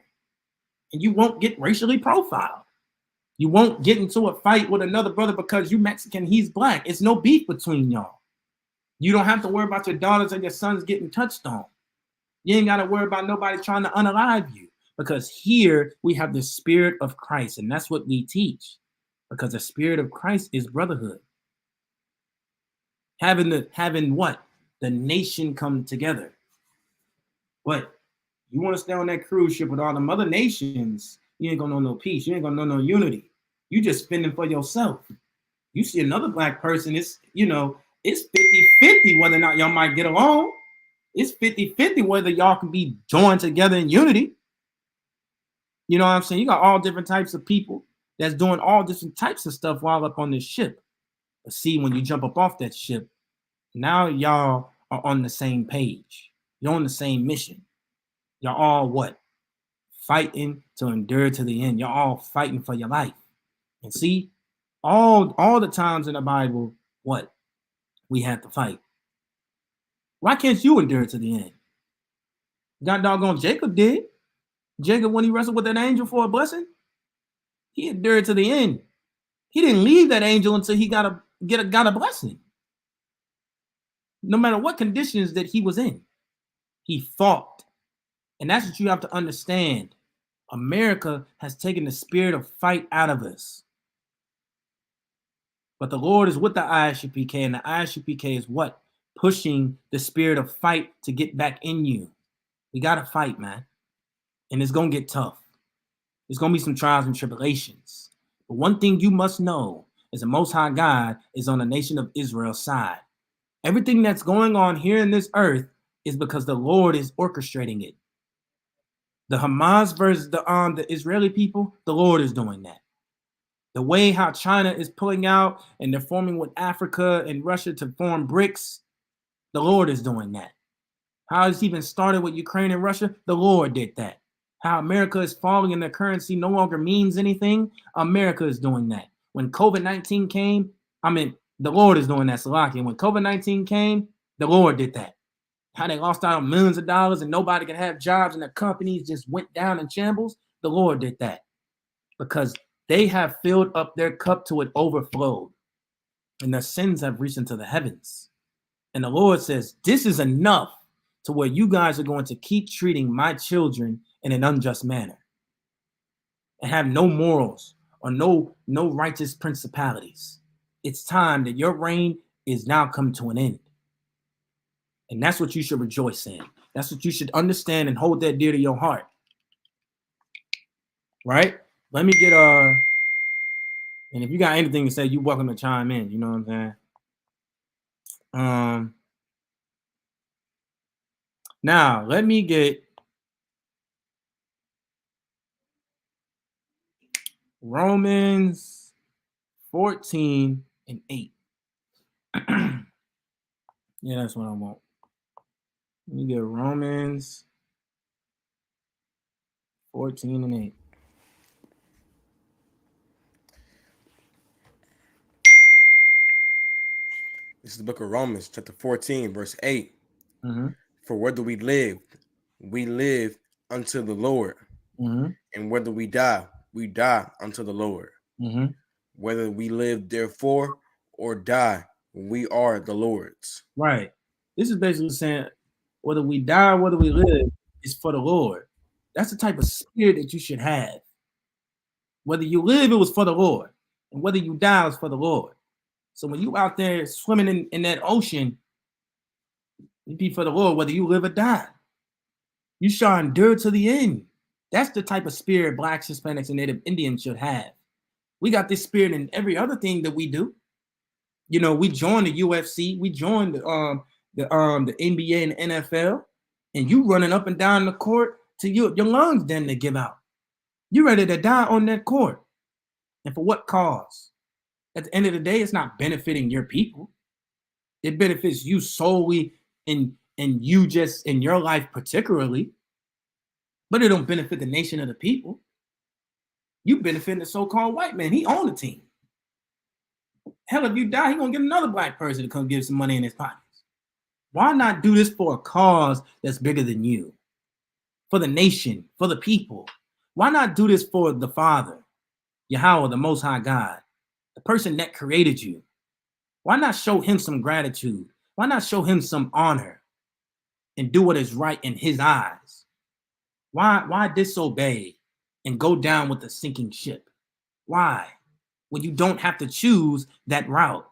And you won't get racially profiled. You won't get into a fight with another brother because you Mexican, he's black. It's no beef between y'all. You don't have to worry about your daughters and your sons getting touched on. You ain't got to worry about nobody trying to unalive you, because here we have the spirit of Christ, and that's what we teach, because the spirit of Christ is brotherhood. Having what? The nation come together. But you want to stay on that cruise ship with all them other nations, you ain't gonna know no peace. You ain't gonna know no unity. You just spending for yourself. You see another black person, it's 50-50 whether or not y'all might get along. It's 50-50 whether y'all can be joined together in unity. You know what I'm saying? You got all different types of people that's doing all different types of stuff while up on this ship. But see, when you jump up off that ship, now y'all are on the same page. You're on the same mission. Y'all all what? Fighting to endure to the end. Y'all all fighting for your life. And see, all the times in the Bible, what? We had to fight. Why can't you endure to the end? God doggone Jacob did. Jacob, when he wrestled with that angel for a blessing, he endured to the end. He didn't leave that angel until he got a blessing. No matter what conditions that he was in, he fought. And that's what you have to understand. America has taken the spirit of fight out of us. But the Lord is with the ISUPK, and the ISUPK is what? Pushing the spirit of fight to get back in you. We got to fight, man. And it's going to get tough. There's going to be some trials and tribulations. But one thing you must know is the Most High God is on the nation of Israel's side. Everything that's going on here in this earth is because the Lord is orchestrating it. The Hamas versus the Israeli people, the Lord is doing that. The way how China is pulling out and they're forming with Africa and Russia to form BRICS, the Lord is doing that. How it's even started with Ukraine and Russia, the Lord did that. How America is falling and their currency no longer means anything, America is doing that. When COVID-19 came, the Lord is doing that, Salakia. When COVID-19 came, the Lord did that. How they lost out on millions of dollars and nobody could have jobs and their companies just went down in shambles, the Lord did that. Because they have filled up their cup till it overflowed. And their sins have reached into the heavens. And the Lord says, this is enough to where you guys are going to keep treating my children in an unjust manner and have no morals or no righteous principalities. It's time that your reign is now come to an end. And that's what you should rejoice in. That's what you should understand and hold that dear to your heart. Right? Let me get and if you got anything to say, you're welcome to chime in. You know what I'm saying? Now let me get Romans 14 and 8. Yeah, that's what I want. Let me get Romans 14 and 8. This is the book of Romans, chapter 14, verse 8. Mm-hmm. For whether we live unto the Lord. Mm-hmm. And whether we die unto the Lord. Mm-hmm. Whether we live, therefore, or die, we are the Lord's. Right. This is basically saying whether we die, whether we live, is for the Lord. That's the type of spirit that you should have. Whether you live, it was for the Lord. And whether you die, it's for the Lord. So when you out there swimming in that ocean, it be for the Lord, whether you live or die. You shall endure to the end. That's the type of spirit Blacks, Hispanics, and Native Indians should have. We got this spirit in every other thing that we do. You know, we joined the UFC, we joined the NBA and the NFL, and you running up and down the court to your lungs then to give out. You ready to die on that court. And for what cause? At the end of the day, it's not benefiting your people. It benefits you solely and you just in your life particularly, but it don't benefit the nation of the people. You benefit the so-called white man. He own the team. Hell, if you die, he gonna get another black person to come give some money in his pockets. Why not do this for a cause that's bigger than you? For the nation, for the people. Why not do this for the Father, Yahweh, the Most High God, the person that created you? Why not show him some gratitude? Why not show him some honor and do what is right in his eyes? Why disobey and go down with the sinking ship? Why? When you don't have to choose that route,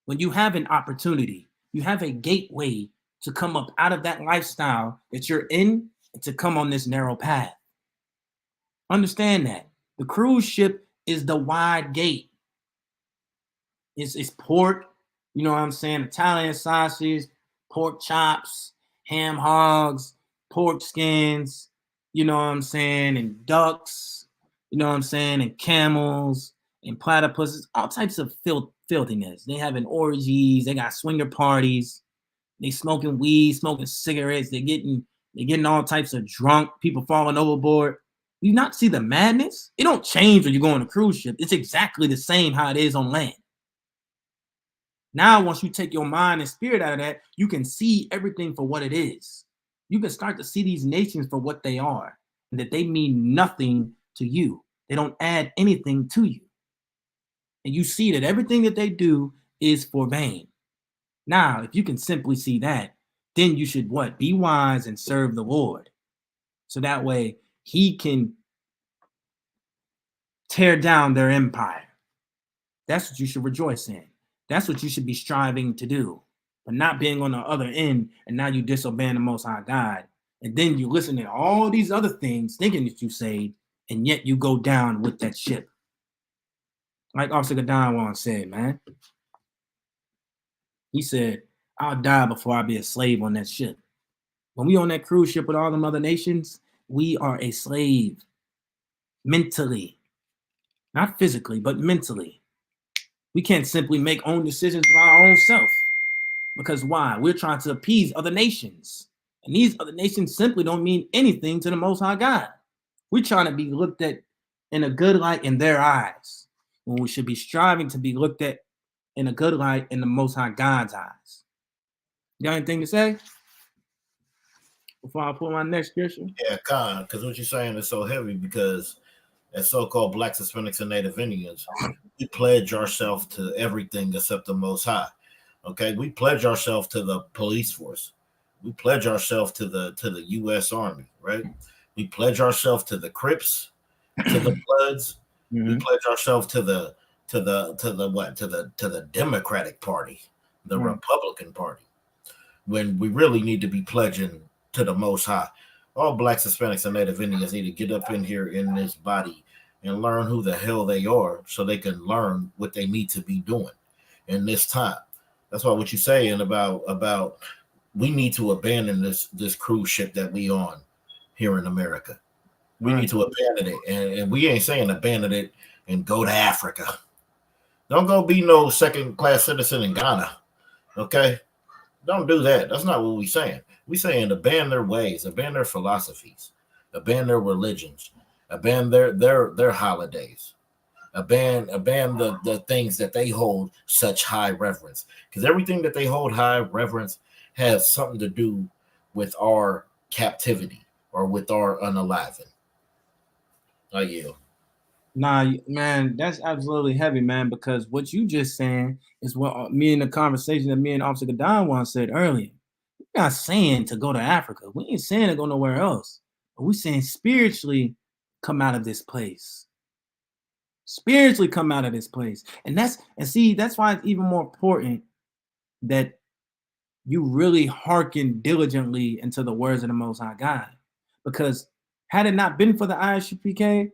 when you have an opportunity, you have a gateway to come up out of that lifestyle that you're in and to come on this narrow path. Understand that. The cruise ship is the wide gate. It's pork, you know what I'm saying? Italian sausage, pork chops, ham hogs, pork skins, you know what I'm saying? And ducks, you know what I'm saying? And camels and platypuses, all types of filthiness. They having orgies, they got swinger parties, they smoking weed, smoking cigarettes, they're getting They're getting all types of drunk, people falling overboard. You not see the madness? It don't change when you go on a cruise ship. It's exactly the same how it is on land. Now, once you take your mind and spirit out of that, you can see everything for what it is. You can start to see these nations for what they are, and that they mean nothing to you. They don't add anything to you. And you see that everything that they do is for vain. Now, if you can simply see that, then you should what? Be wise and serve the Lord. So that way he can tear down their empire. That's what you should rejoice in. That's what you should be striving to do, but not being on the other end and now you disobeying the Most High God. And then you listen to all these other things thinking that you saved, and yet you go down with that ship. Like Officer Gadon once said, man. He said, I'll die before I be a slave on that ship. When we on that cruise ship with all them other nations, we are a slave mentally, not physically, but mentally. We can't simply make own decisions of our own self. Because why? We're trying to appease other nations. And these other nations simply don't mean anything to the Most High God. We're trying to be looked at in a good light in their eyes, when we should be striving to be looked at in a good light in the Most High God's eyes. You got anything to say before I pull my next scripture? Yeah, Khan, because what you're saying is so heavy, because as so-called Blacks, Hispanics, and Native Indians, we pledge ourselves to everything except the Most High. Okay, we pledge ourselves to the police force. We pledge ourselves to the U.S. Army, right? We pledge ourselves to the Crips, to the Bloods. Mm-hmm. We pledge ourselves to the Democratic Party, the Republican Party, when we really need to be pledging to the Most High. All Blacks, Hispanics, and Native Indians need to get up in here in this body and learn who the hell they are, so they can learn what they need to be doing in this time. That's why what you're saying about we need to abandon this cruise ship that we on here in America. We need to abandon it, and we ain't saying abandon it and go to Africa. Don't go be no second-class citizen in Ghana, okay? Don't do that. That's not what we're saying. We're saying abandon their ways, abandon their philosophies, abandon their religions, abandon their holidays, abandon the things that they hold such high reverence. Because everything that they hold high reverence has something to do with our captivity or with our unaliving. I yield. Nah, man, that's absolutely heavy, man, because what you just saying is what me in the conversation that me and Officer Gadon once said earlier. We're not saying to go to Africa. We ain't saying to go nowhere else. But we're saying spiritually come out of this place. Spiritually come out of this place. And that's why it's even more important that you really hearken diligently into the words of the Most High God. Because had it not been for the ISUPK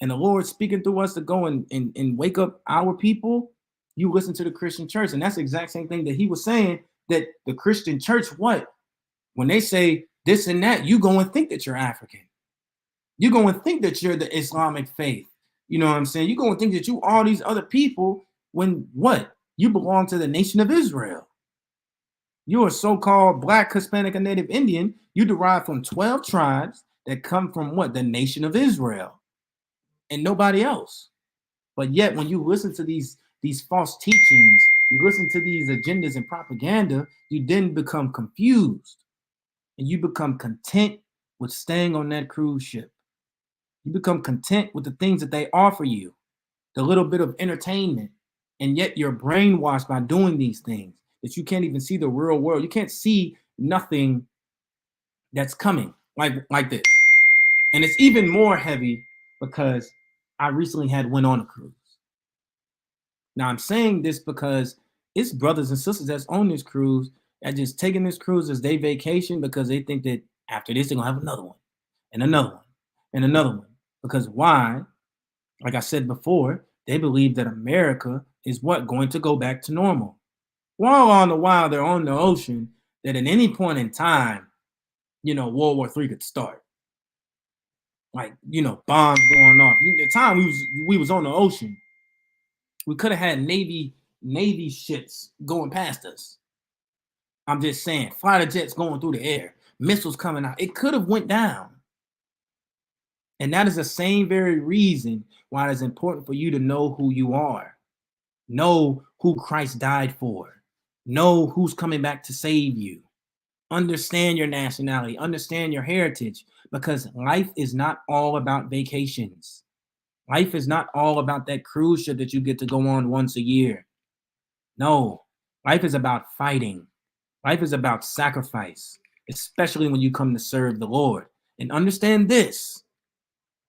and the Lord speaking through us to go and wake up our people, you listen to the Christian church. And that's the exact same thing that he was saying, that the Christian church, what? When they say this and that, you go and think that you're African. You go and think that you're the Islamic faith. You know what I'm saying? You go and think that you all these other people when what? You belong to the nation of Israel. You're a so-called Black, Hispanic, and Native Indian. You derive from 12 tribes that come from what? The nation of Israel. And nobody else. But yet, when you listen to these false teachings, you listen to these agendas and propaganda, you then become confused. And you become content with staying on that cruise ship. You become content with the things that they offer you, the little bit of entertainment. And yet you're brainwashed by doing these things, that you can't even see the real world. You can't see nothing that's coming like this. And it's even more heavy because I recently went on a cruise. Now I'm saying this because it's brothers and sisters that's on this cruise that just taking this cruise as their vacation, because they think that after this they're gonna have another one and another one and another one. Because why? Like I said before, they believe that America is what? Going to go back to normal. While on the while they're on the ocean, that at any point in time, World War III could start. Like, bombs going off. The time we was on the ocean, we could have had Navy ships going past us. I'm just saying, fighter jets going through the air. missiles coming out. It could have went down. And that is the same very reason why it's important for you to know who you are. Know who Christ died for. Know who's coming back to save you. Understand your nationality. Understand your heritage. Because life is not all about vacations. Life is not all about that cruise ship that you get to go on once a year. No, life is about fighting. Life is about sacrifice, especially when you come to serve the Lord. And understand this,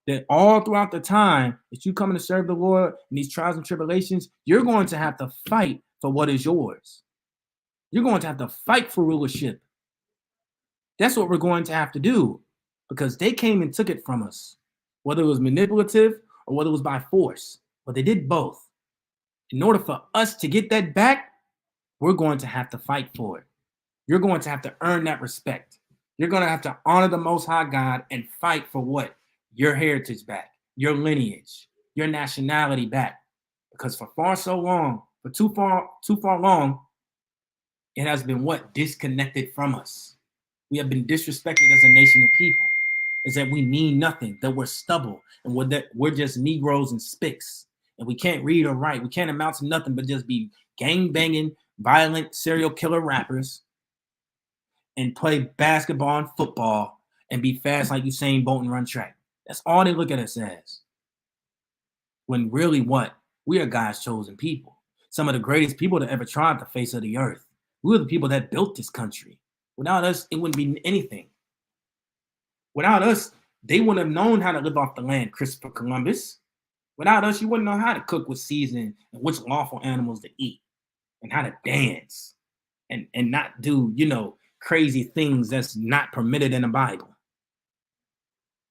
that all throughout the time that you come to serve the Lord in these trials and tribulations, you're going to have to fight for what is yours. You're going to have to fight for rulership. That's what we're going to have to do because they came and took it from us, whether it was manipulative or whether it was by force. But they did both. In order for us to get that back, we're going to have to fight for it. You're going to have to earn that respect. You're going to have to honor the Most High God and fight for what? Your heritage back, your lineage, your nationality back. Because for too far long, it has been what? Disconnected from us. We have been disrespected as a nation of people. Is that we mean nothing, that we're stubble, and we're just Negroes and spicks, and we can't read or write. We can't amount to nothing but just be gang-banging, violent, serial killer rappers and play basketball and football and be fast like Usain Bolt and run track. That's all they look at us as. When really what? We are God's chosen people. Some of the greatest people that ever trod the face of the earth. We're the people that built this country. Without us, it wouldn't be anything. Without us, they wouldn't have known how to live off the land, Christopher Columbus. Without us, you wouldn't know how to cook with seasoning and which lawful animals to eat and how to dance and not do, crazy things that's not permitted in the Bible.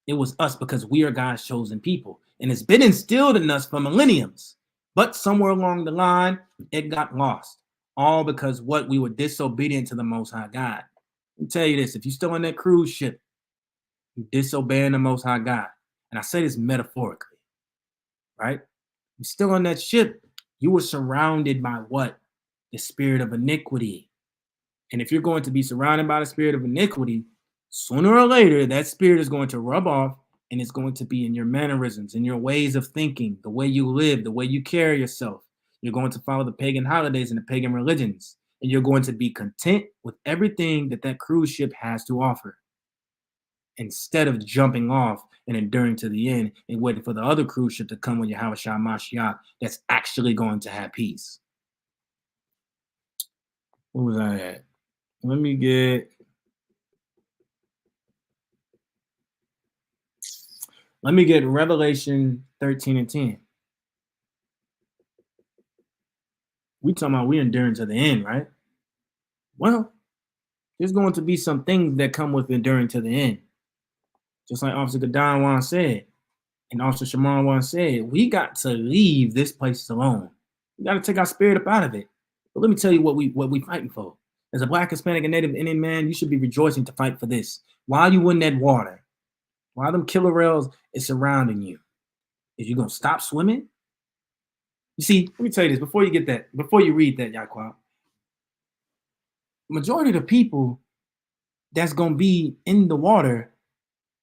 It was us because we are God's chosen people. And it's been instilled in us for millenniums. But somewhere along the line, it got lost. All because we were disobedient to the Most High God. Let me tell you this, if you're still on that cruise ship, you're disobeying the Most High God. And I say this metaphorically, right? You're still on that ship. You were surrounded by what? The spirit of iniquity. And if you're going to be surrounded by the spirit of iniquity, sooner or later, that spirit is going to rub off and it's going to be in your mannerisms, in your ways of thinking, the way you live, the way you carry yourself. You're going to follow the pagan holidays and the pagan religions, and you're going to be content with everything that cruise ship has to offer instead of jumping off and enduring to the end and waiting for the other cruise ship to come with Yahweh Shah Mashiach that's actually going to have peace. What was I at? Let me get Revelation 13 and 10. We talking about we enduring to the end, right? Well, there's going to be some things that come with enduring to the end. Just like Officer Gadon once said, and Officer Shimon once said, we got to leave this place alone. We got to take our spirit up out of it. But let me tell you what we fighting for. As a Black, Hispanic, and Native Indian man, you should be rejoicing to fight for this. While you in that water, while them killer whales is surrounding you, is you gonna stop swimming? You see, let me tell you this before you read that, Yaquab. Majority of the people that's gonna be in the water,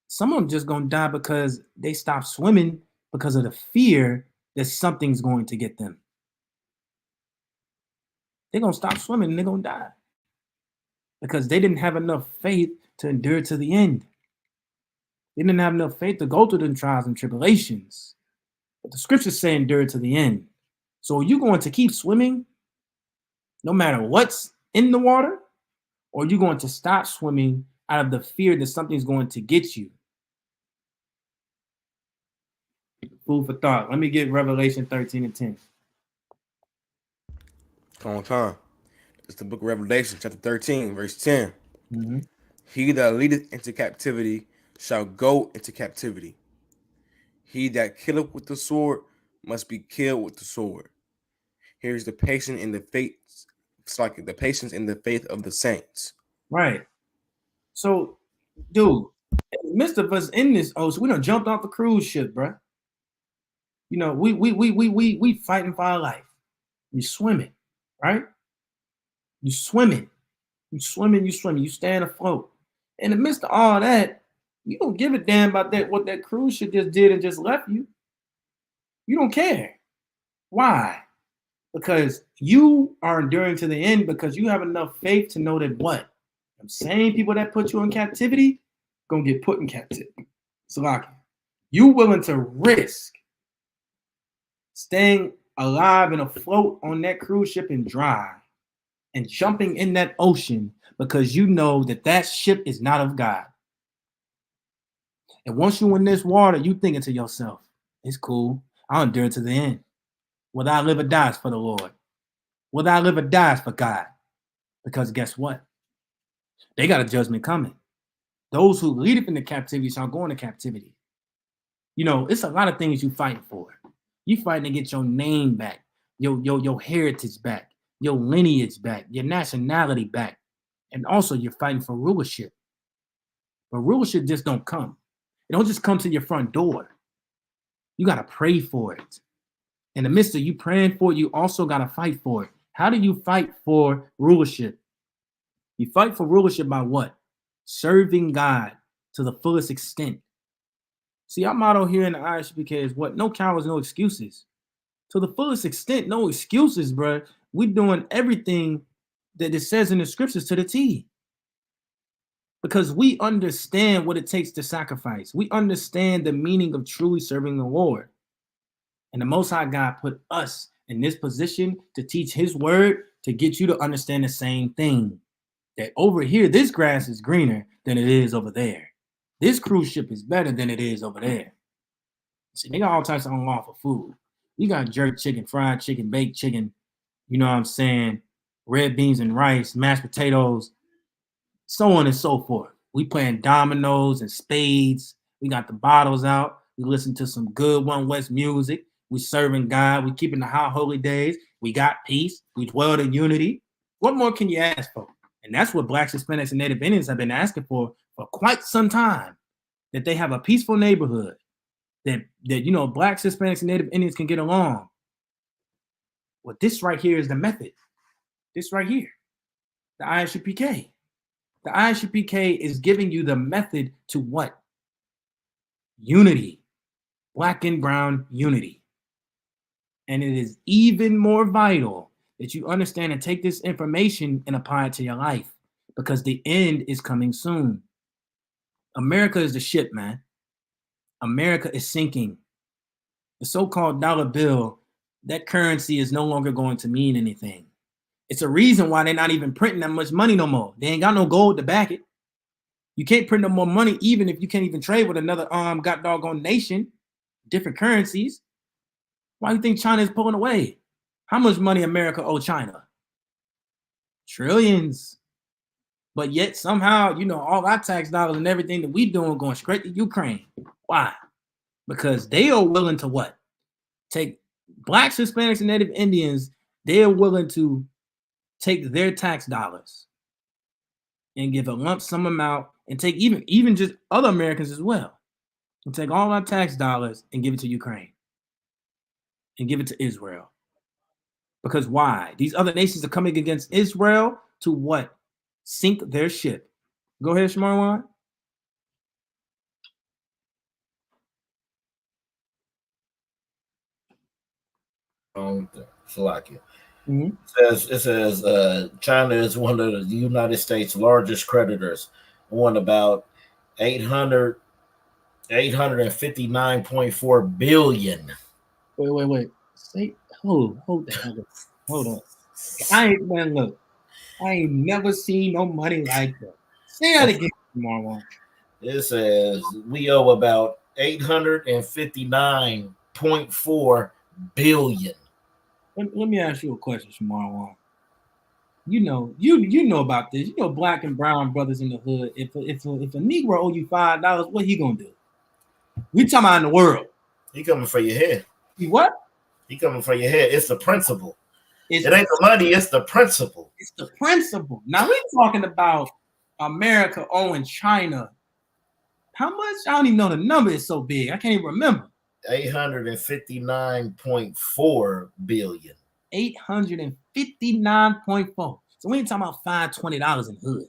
some of them just gonna die because they stop swimming because of the fear that something's going to get them. They're gonna stop swimming and they're gonna die because they didn't have enough faith to endure to the end. They didn't have enough faith to go through the trials and tribulations. But the scriptures say endure to the end. So are you going to keep swimming no matter what's in the water? Or are you going to stop swimming out of the fear that something's going to get you? Food for thought. Let me get Revelation 13 and 10. Come on. It's the book of Revelation, chapter 13, verse 10. Mm-hmm. He that leadeth into captivity shall go into captivity. He that killeth with the sword must be killed with the sword. Here's the patience in the faith. It's like the patience in the faith of the saints. Right. So, dude, in the midst of us in this, so we done jumped off the cruise ship, bro. We fighting for our life. We swimming, right? You swimming. You staying afloat. In the midst of all that, you don't give a damn about that what that cruise ship just did and just left you. You don't care. Why? Because you are enduring to the end because you have enough faith to know that what? The same people that put you in captivity gonna get put in captivity. Salaki, you willing to risk staying alive and afloat on that cruise ship and dry and jumping in that ocean because you know that that ship is not of God. And once you're in this water, you thinking to yourself, it's cool. I'll endure to the end. Whether I live or die is for the Lord. Whether I live or die is for God. Because guess what? They got a judgment coming. Those who lead up into captivity shall go into captivity. You know, it's a lot of things you fighting for. You fighting to get your name back, your heritage back, your lineage back, your nationality back. And also you're fighting for rulership. But rulership just don't come. It don't just come to your front door. You got to pray for it. In the midst of you praying for it, you also got to fight for it. How do you fight for rulership? You fight for rulership by what? Serving God to the fullest extent. See, our motto here in the ISUPK is what? No cowards, no excuses. To the fullest extent, no excuses, bro. We're doing everything that it says in the scriptures to the T. Because we understand what it takes to sacrifice. We understand the meaning of truly serving the Lord. And the Most High God put us in this position to teach his word to get you to understand the same thing. That over here, this grass is greener than it is over there. This cruise ship is better than it is over there. See, they got all types of unlawful food. We got jerk chicken, fried chicken, baked chicken, you know what I'm saying, red beans and rice, mashed potatoes, so on and so forth. We playing dominoes and spades. We got the bottles out. We listen to some good One West music. We serving God. We keeping the high holy days. We got peace. We dwell in unity. What more can you ask for? And that's what Blacks, Hispanics, and Native Indians have been asking for quite some time. That they have a peaceful neighborhood. That you know, Blacks, Hispanics, and Native Indians can get along. Well, this right here is the method. This right here, the ISUPK. The ISUPK is giving you the method to what? Unity. Black and brown unity. And it is even more vital that you understand and take this information and apply it to your life because the end is coming soon. America is the ship, man. America is sinking. The so-called dollar bill, that currency is no longer going to mean anything. It's a reason why they're not even printing that much money no more. They ain't got no gold to back it. You can't print no more money, even if you can't even trade with another got doggone nation, different currencies. Why do you think China is pulling away? How much money America owe China? Trillions. But yet somehow, you know, all our tax dollars and everything that we doing going straight to Ukraine. Why? Because they are willing to what? Take Blacks, Hispanics, and Native Indians, they are willing to take their tax dollars and give a lump sum amount and take even just other Americans as well. And take all our tax dollars and give it to Ukraine and give it to Israel. Because why? These other nations are coming against Israel to what? Sink their ship. Go ahead, Shmarwan. Slovakia. It says China is one of the United States' largest creditors, won about 859.4 billion. Wait. Say, hold the hell up. Hold on. I ain't never seen no money like that. Say that again, Marwan. It says we owe about 859.4 billion. Let me ask you a question, Marwan. You know about this. You know, black and brown brothers in the hood. If a Negro owe you $5, what he gonna do? We talking about in the world. He coming for your head. He what? He coming for your head. It's the principle. It ain't the money. It's the principle. It's the principle. Now we're talking about America owing China. How much? I don't even know the number. Is so big. I can't even remember. 859.4 billion. 859.4. So we ain't talking about $520 in hood.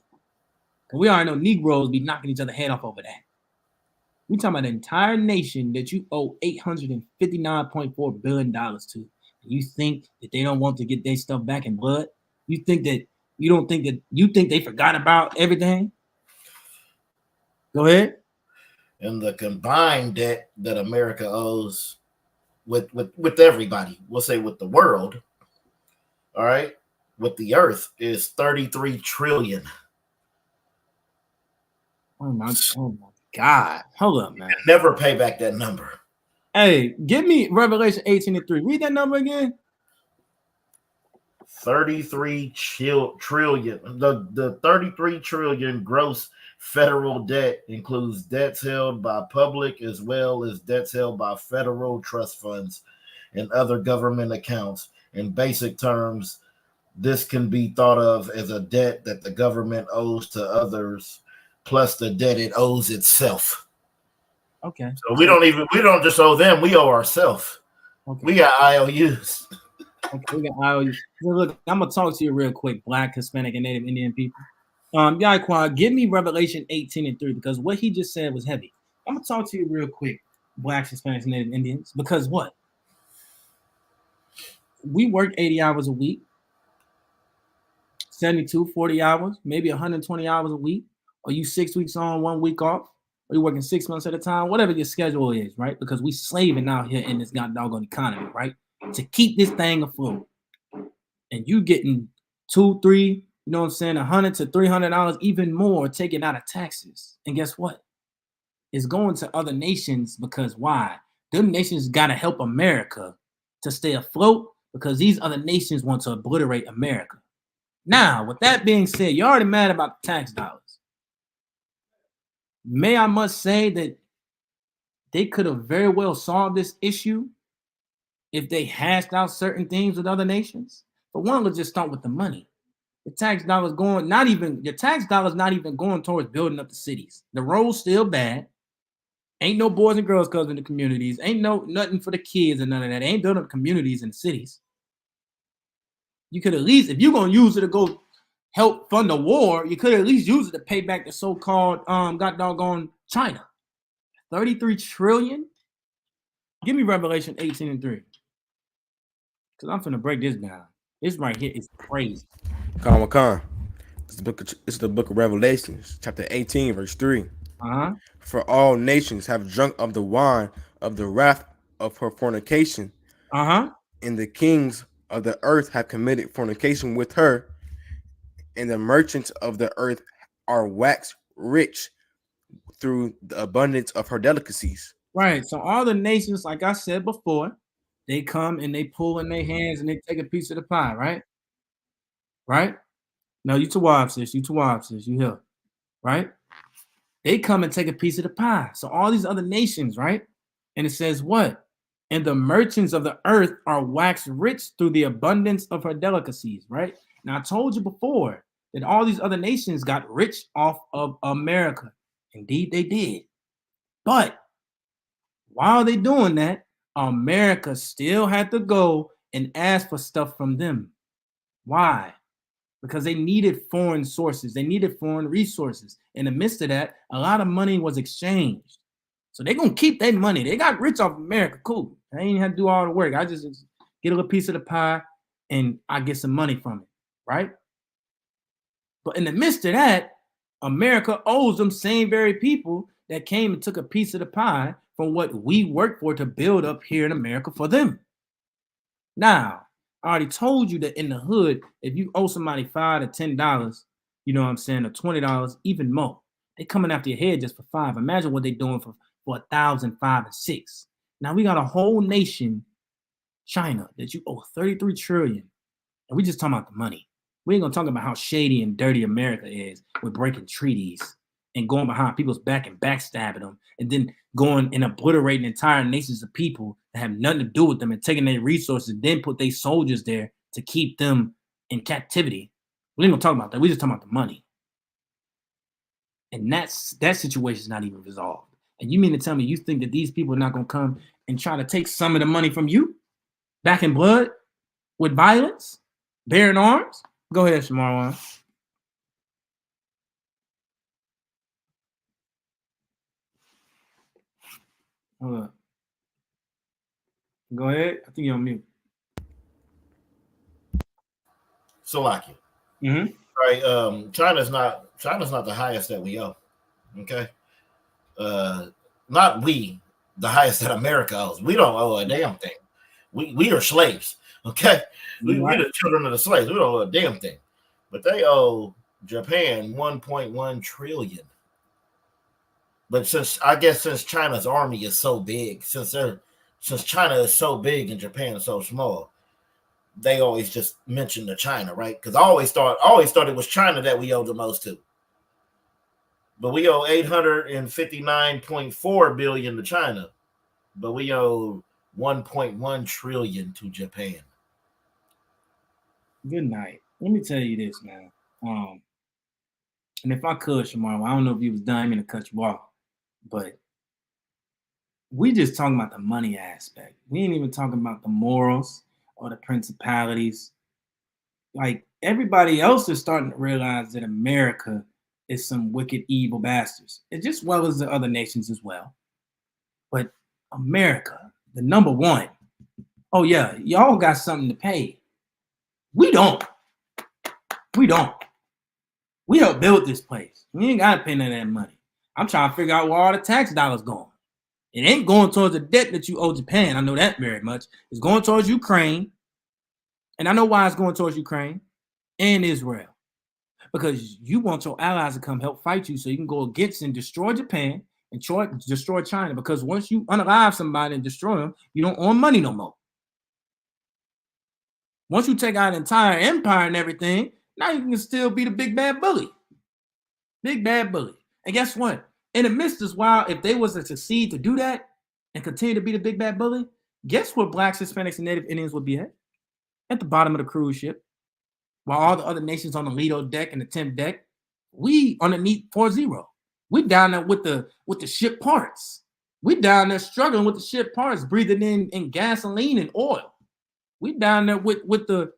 We already know Negroes be knocking each other head off over that. We talking about an entire nation that you owe $859.4 billion to. You think that they don't want to get their stuff back in blood? You think that you think they forgot about everything? Go ahead. And the combined debt that America owes with everybody, we'll say with the world, all right, with the earth is 33 trillion. Oh my God. Hold up, man. Never pay back that number. Hey, give me Revelation 18:3. Read that number again. 33 trillion. The 33 trillion gross federal debt includes debts held by public as well as debts held by federal trust funds and other government accounts. In basic terms, this can be thought of as a debt that the government owes to others, plus the debt it owes itself. Okay. So we don't just owe them, we owe ourselves. Okay. We got IOUs. Okay, we got IOUs. Look, I'm gonna talk to you real quick, Black, Hispanic, and Native Indian people. Yaquan, give me Revelation 18:3 because what he just said was heavy. I'm gonna talk to you real quick, Blacks, Hispanics, and Native Indians, because what? We work 80 hours a week, 72, 40 hours, maybe 120 hours a week. Or you 6 weeks on, 1 week off? Or you working 6 months at a time? Whatever your schedule is, right? Because we slaving out here in this doggone economy, right? To keep this thing afloat. And you getting 2, 3, you know what I'm saying, $100 to $300, even more taken out of taxes. And guess what? It's going to other nations because why? Them nations got to help America to stay afloat because these other nations want to obliterate America. Now, with that being said, you're already mad about the tax dollars. I must say that they could have very well solved this issue if they hashed out certain things with other nations. But one, let's just start with the money. The tax dollars not even going towards building up the cities. The roads still bad. Ain't no boys and girls clubs in the communities. Ain't nothing for the kids and none of that. They ain't building up communities in the cities. You could at least, if you're gonna use it to go help fund the war, you could at least use it to pay back the so-called doggone China. 33 trillion. Give me Revelation 18:3. Because I'm finna break this down. This right here is crazy. Con. It's the book of Revelations, chapter 18, verse 3. For all nations have drunk of the wine of the wrath of her fornication. And the kings of the earth have committed fornication with her, and the merchants of the earth are waxed rich through the abundance of her delicacies. Right. So all the nations, like I said before, they come and they pull in their hands and they take a piece of the pie, right? Right? No, you Tawab, sis. You here. Right? They come and take a piece of the pie. So all these other nations, right? And it says what? And the merchants of the earth are waxed rich through the abundance of her delicacies, right? Now, I told you before that all these other nations got rich off of America. Indeed, they did. But while they doing that, America still had to go and ask for stuff from them. Why? Because they needed foreign sources. They needed foreign resources. In the midst of that, a lot of money was exchanged. So they're going to keep their money. They got rich off America. Cool. I ain't have to do all the work. I just get a little piece of the pie and I get some money from it, right? But in the midst of that, America owes them same very people that came and took a piece of the pie from what we work for to build up here in America for them. Now, I already told you that in the hood, if you owe somebody $5 to $10, you know what I'm saying, or $20, even more, they coming after your head just for $5. Imagine what they're doing for 1,000, $5, and $6. Now we got a whole nation, China, that you owe 33 trillion, and we just talking about the money. We ain't gonna talk about how shady and dirty America is with breaking treaties and going behind people's back and backstabbing them, and then going and obliterating entire nations of people that have nothing to do with them and taking their resources, then put their soldiers there to keep them in captivity. We ain't gonna talk about that. We just talking about the money. And that situation is not even resolved. And you mean to tell me you think that these people are not gonna come and try to take some of the money from you back in blood with violence, bearing arms? Go ahead, Shamarwan. Hold up. Go ahead. I think you're on mute. Salaki. Mm-hmm. Right. China's not the highest that we owe. Okay. Not we, the highest that America owes. We don't owe a damn thing. We are slaves. Okay. We the children of the slaves. We don't owe a damn thing. But they owe Japan 1.1 trillion. But since China's army is so big, since China is so big and Japan is so small, they always just mention the China, right? Because I always thought it was China that we owe the most to. But we owe 859.4 billion to China, but we owe 1.1 trillion to Japan. Good night. Let me tell you this, man. And if I could, Shamar, I don't know if you was done. I'm gonna cut you off, but we just talking about the money aspect. We ain't even talking about the morals or the principalities. Like everybody else is starting to realize that America is some wicked, evil bastards, and just well as the other nations as well. But America, the number one. Oh yeah, y'all got something to pay. We don't. We don't. We helped build this place. We ain't got to pay none of that money. I'm trying to figure out where all the tax dollars going. It ain't going towards the debt that you owe Japan. I know that very much. It's going towards Ukraine. And I know why it's going towards Ukraine and Israel. Because you want your allies to come help fight you so you can go against and destroy Japan and destroy China. Because once you unalive somebody and destroy them, you don't own money no more. Once you take out an entire empire and everything, now you can still be the big bad bully. Big bad bully. And guess what? In the midst of this while, if they was to succeed to do that and continue to be the big bad bully, guess where blacks, Hispanics, and Native Indians would be at? At the bottom of the cruise ship. While all the other nations on the Lido deck and the 10th deck, we underneath 4-0. We down there with the ship parts. We down there struggling with the ship parts, breathing in gasoline and oil. We down there with the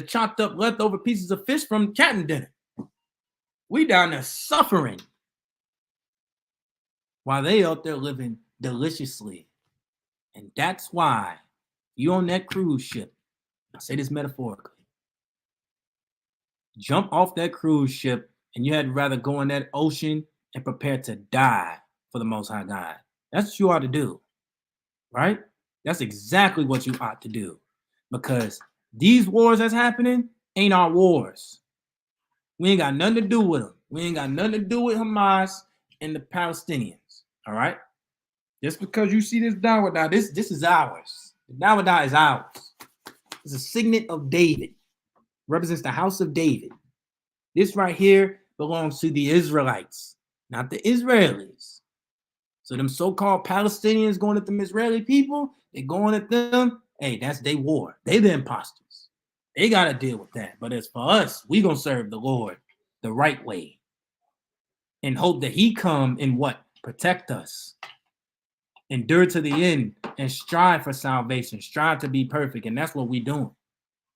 chopped up leftover pieces of fish from Captain dinner. We down there suffering while they out there living deliciously. And that's why you on that cruise ship, I say this metaphorically, jump off that cruise ship and you had to rather go in that ocean and prepare to die for the Most High God. That's what you ought to do, right? That's exactly what you ought to do, because these wars that's happening ain't our wars. We ain't got nothing to do with them. We ain't got nothing to do with Hamas and the Palestinians, all right? Just because you see this Dawadah, this is ours. The Dawadah is ours. It's a signet of David. Represents the house of David. This right here belongs to the Israelites, not the Israelis. So them so-called Palestinians going at them Israeli people, they going at them. Hey, that's their war. They the imposters. They got to deal with that. But as for us, we going to serve the Lord the right way and hope that he come and what? Protect us. Endure to the end and strive for salvation. Strive to be perfect. And that's what we doing.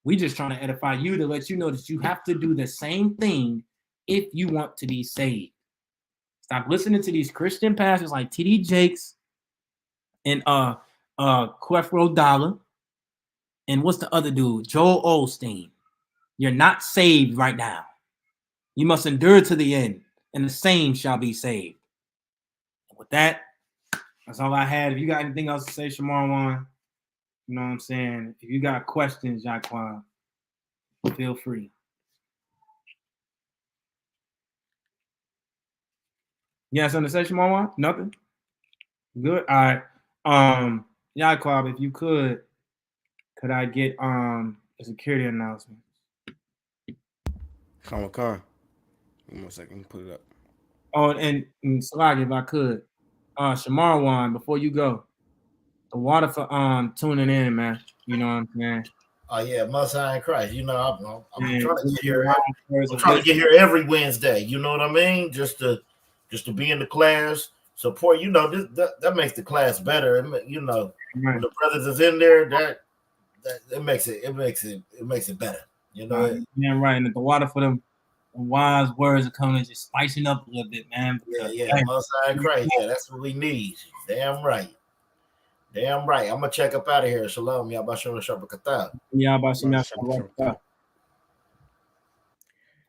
We just trying to edify you to let you know that you have to do the same thing if you want to be saved. Stop listening to these Christian pastors like T.D. Jakes and Creflo Dollar. And what's the other dude? Joel Osteen. You're not saved right now. You must endure to the end, and the same shall be saved. With that, that's all I had. If you got anything else to say, Shamar, you know what I'm saying? If you got questions, Jaquan, feel free. You got something to say, Shamar? Nothing? Good. All right. Jaquan, if you could I get a security announcement? Come on. 1 second, put it up. Oh, and Salagi, if I could, Shamar, before you go, the water for tuning in, man. You know what I'm saying? Oh yeah, Most High in Christ. You know, I'm trying to get here. I'm trying to get here every Wednesday. You know what I mean? Just to be in the class, support. You know, that makes the class better. You know, right. When the brothers is in there, that it makes it better. You know, yeah, right. And the water for them wise words are coming to just spicing up a little bit, man. Yeah. Most High Christ. Yeah, that's what we need. Damn right. I'm gonna check up out of here. Shalom. Yabashim Shabakata.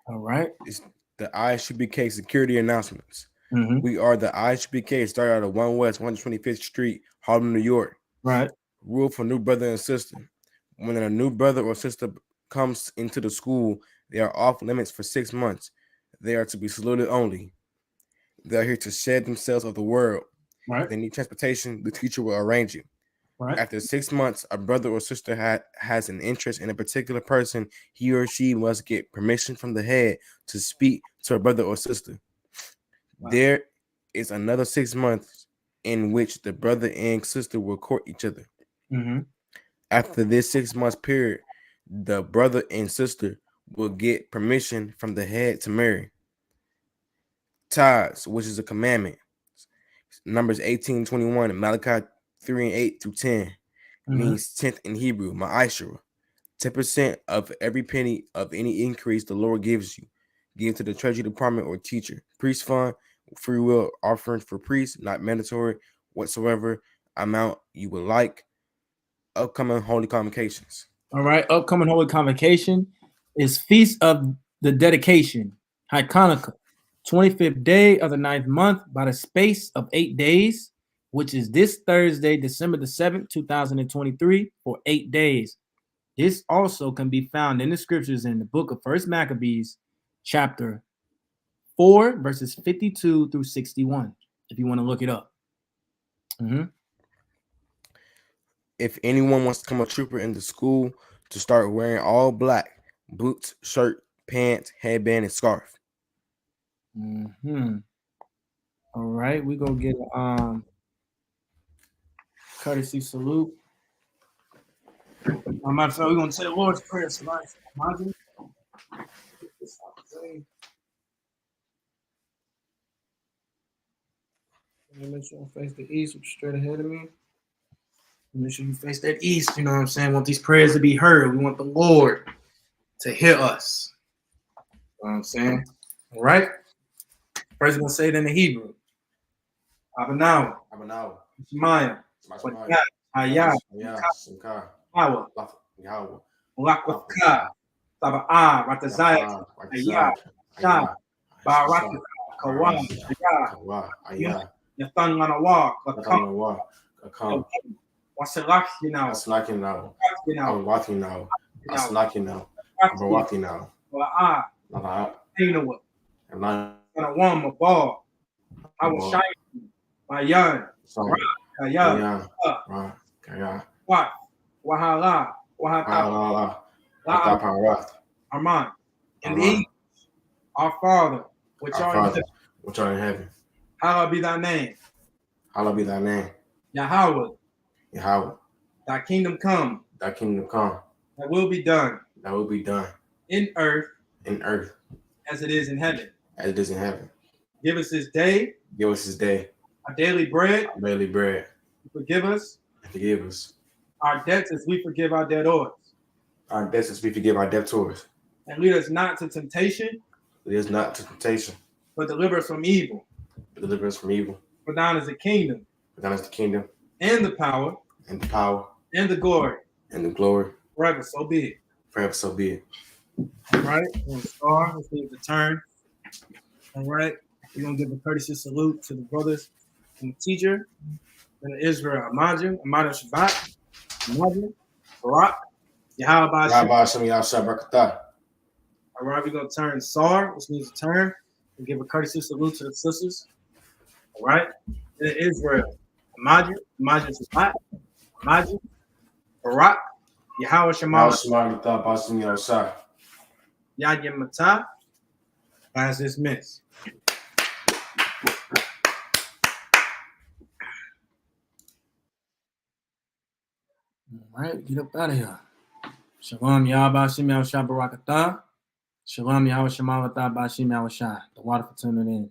All right. It's the ISUPK security announcements. Mm-hmm. We are the ISUPK, started out of 1 West 125th Street, Harlem, New York. Right. Rule for new brother and sister. When a new brother or sister comes into the school, they are off limits for 6 months. They are to be saluted only. They are here to shed themselves of the world. Right. If they need transportation, the teacher will arrange it. Right. After 6 months, a brother or sister has an interest in a particular person, he or she must get permission from the head to speak to a brother or sister. Wow. There is another 6 months in which the brother and sister will court each other. Mm-hmm. After this 6 months period, the brother and sister will get permission from the head to marry. Ties, which is a commandment. Numbers 18:21, Malachi 3:8 through 10, means 10th in Hebrew, Ma'ashara. 10% of every penny of any increase the Lord gives you. Give to the treasury department or teacher. Priest fund, free will offering for priests, not mandatory whatsoever. Amount you would like. Upcoming holy convocations. All right. Upcoming holy convocation is Feast of the Dedication, Hanukkah, 25th day of the 9th month by the space of 8 days, which is this Thursday, December the 7th, 2023, for 8 days. This also can be found in the scriptures in the book of 1 Maccabees, chapter 4, verses 52 through 61, if you want to look it up. Mm-hmm. If anyone wants to become a trooper in the school, to start wearing all black, boots, shirt, pants, headband, and scarf. Mm-hmm. All right, we're gonna get courtesy salute. Matter of fact, we're gonna say the Lord's Prayer tonight. Make sure I face the east, which is straight ahead of me. Make sure you face that east. You know what I'm saying? We want these prayers to be heard. We want the Lord to hear us. You know what I'm saying? All right. First, we're gonna say it in the Hebrew. Abanaw. Shemaya. Hayah. Hawa. Rakaka. Saba'a. Ratazaya. Hayah. Shah. Baraka. Kawa. Hayah. Yathan Manawa. Kakam. Wasalak, you know. Aslaki now. I'm walking now. Aslaki now. I'm walking now. Ain't I'm gonna warm my ball. I will shine my yarn. Kaya. What? Wahala. Wahata. Armand. In the east, our Father, which are in heaven. Hallowed be thy name. Hallowed be thy name. Yahweh. Thy kingdom come. Thy kingdom come. That will be done. That will be done. In earth. In earth. As it is in heaven. As it is in heaven. Give us this day. Give us this day. Our daily bread. Our daily bread. Forgive us. Forgive us. Our debts as we forgive our debtors. Our debts as we forgive our debtors. And lead us not to temptation. Lead us not to temptation. But deliver us from evil. Deliver us from evil. For thine is the kingdom. For thine is the kingdom. And the power. And the power. And the glory. And the glory. Forever, so be it. Forever, so be it. All right. We're gonna start. Let's leave the turn. All right. We're going to give a courtesy salute to the brothers and the teacher and the Israel Amajim Shabbat, Amajim, Barak, Yahweh Shabbat. All right, we're going to turn Sar, which means to turn, and give a courtesy salute to the sisters. All right. And Israel Amajim Shabbat, Amajim, Barak, Yahweh Shabbat. Yad Matah. Class dismissed. All right, get up out of here. Shalom, Yahweh Shem Yahweh Barakatah. Shalom, Yahweh Shemalata Bashim Yahweh. The water for tuning in.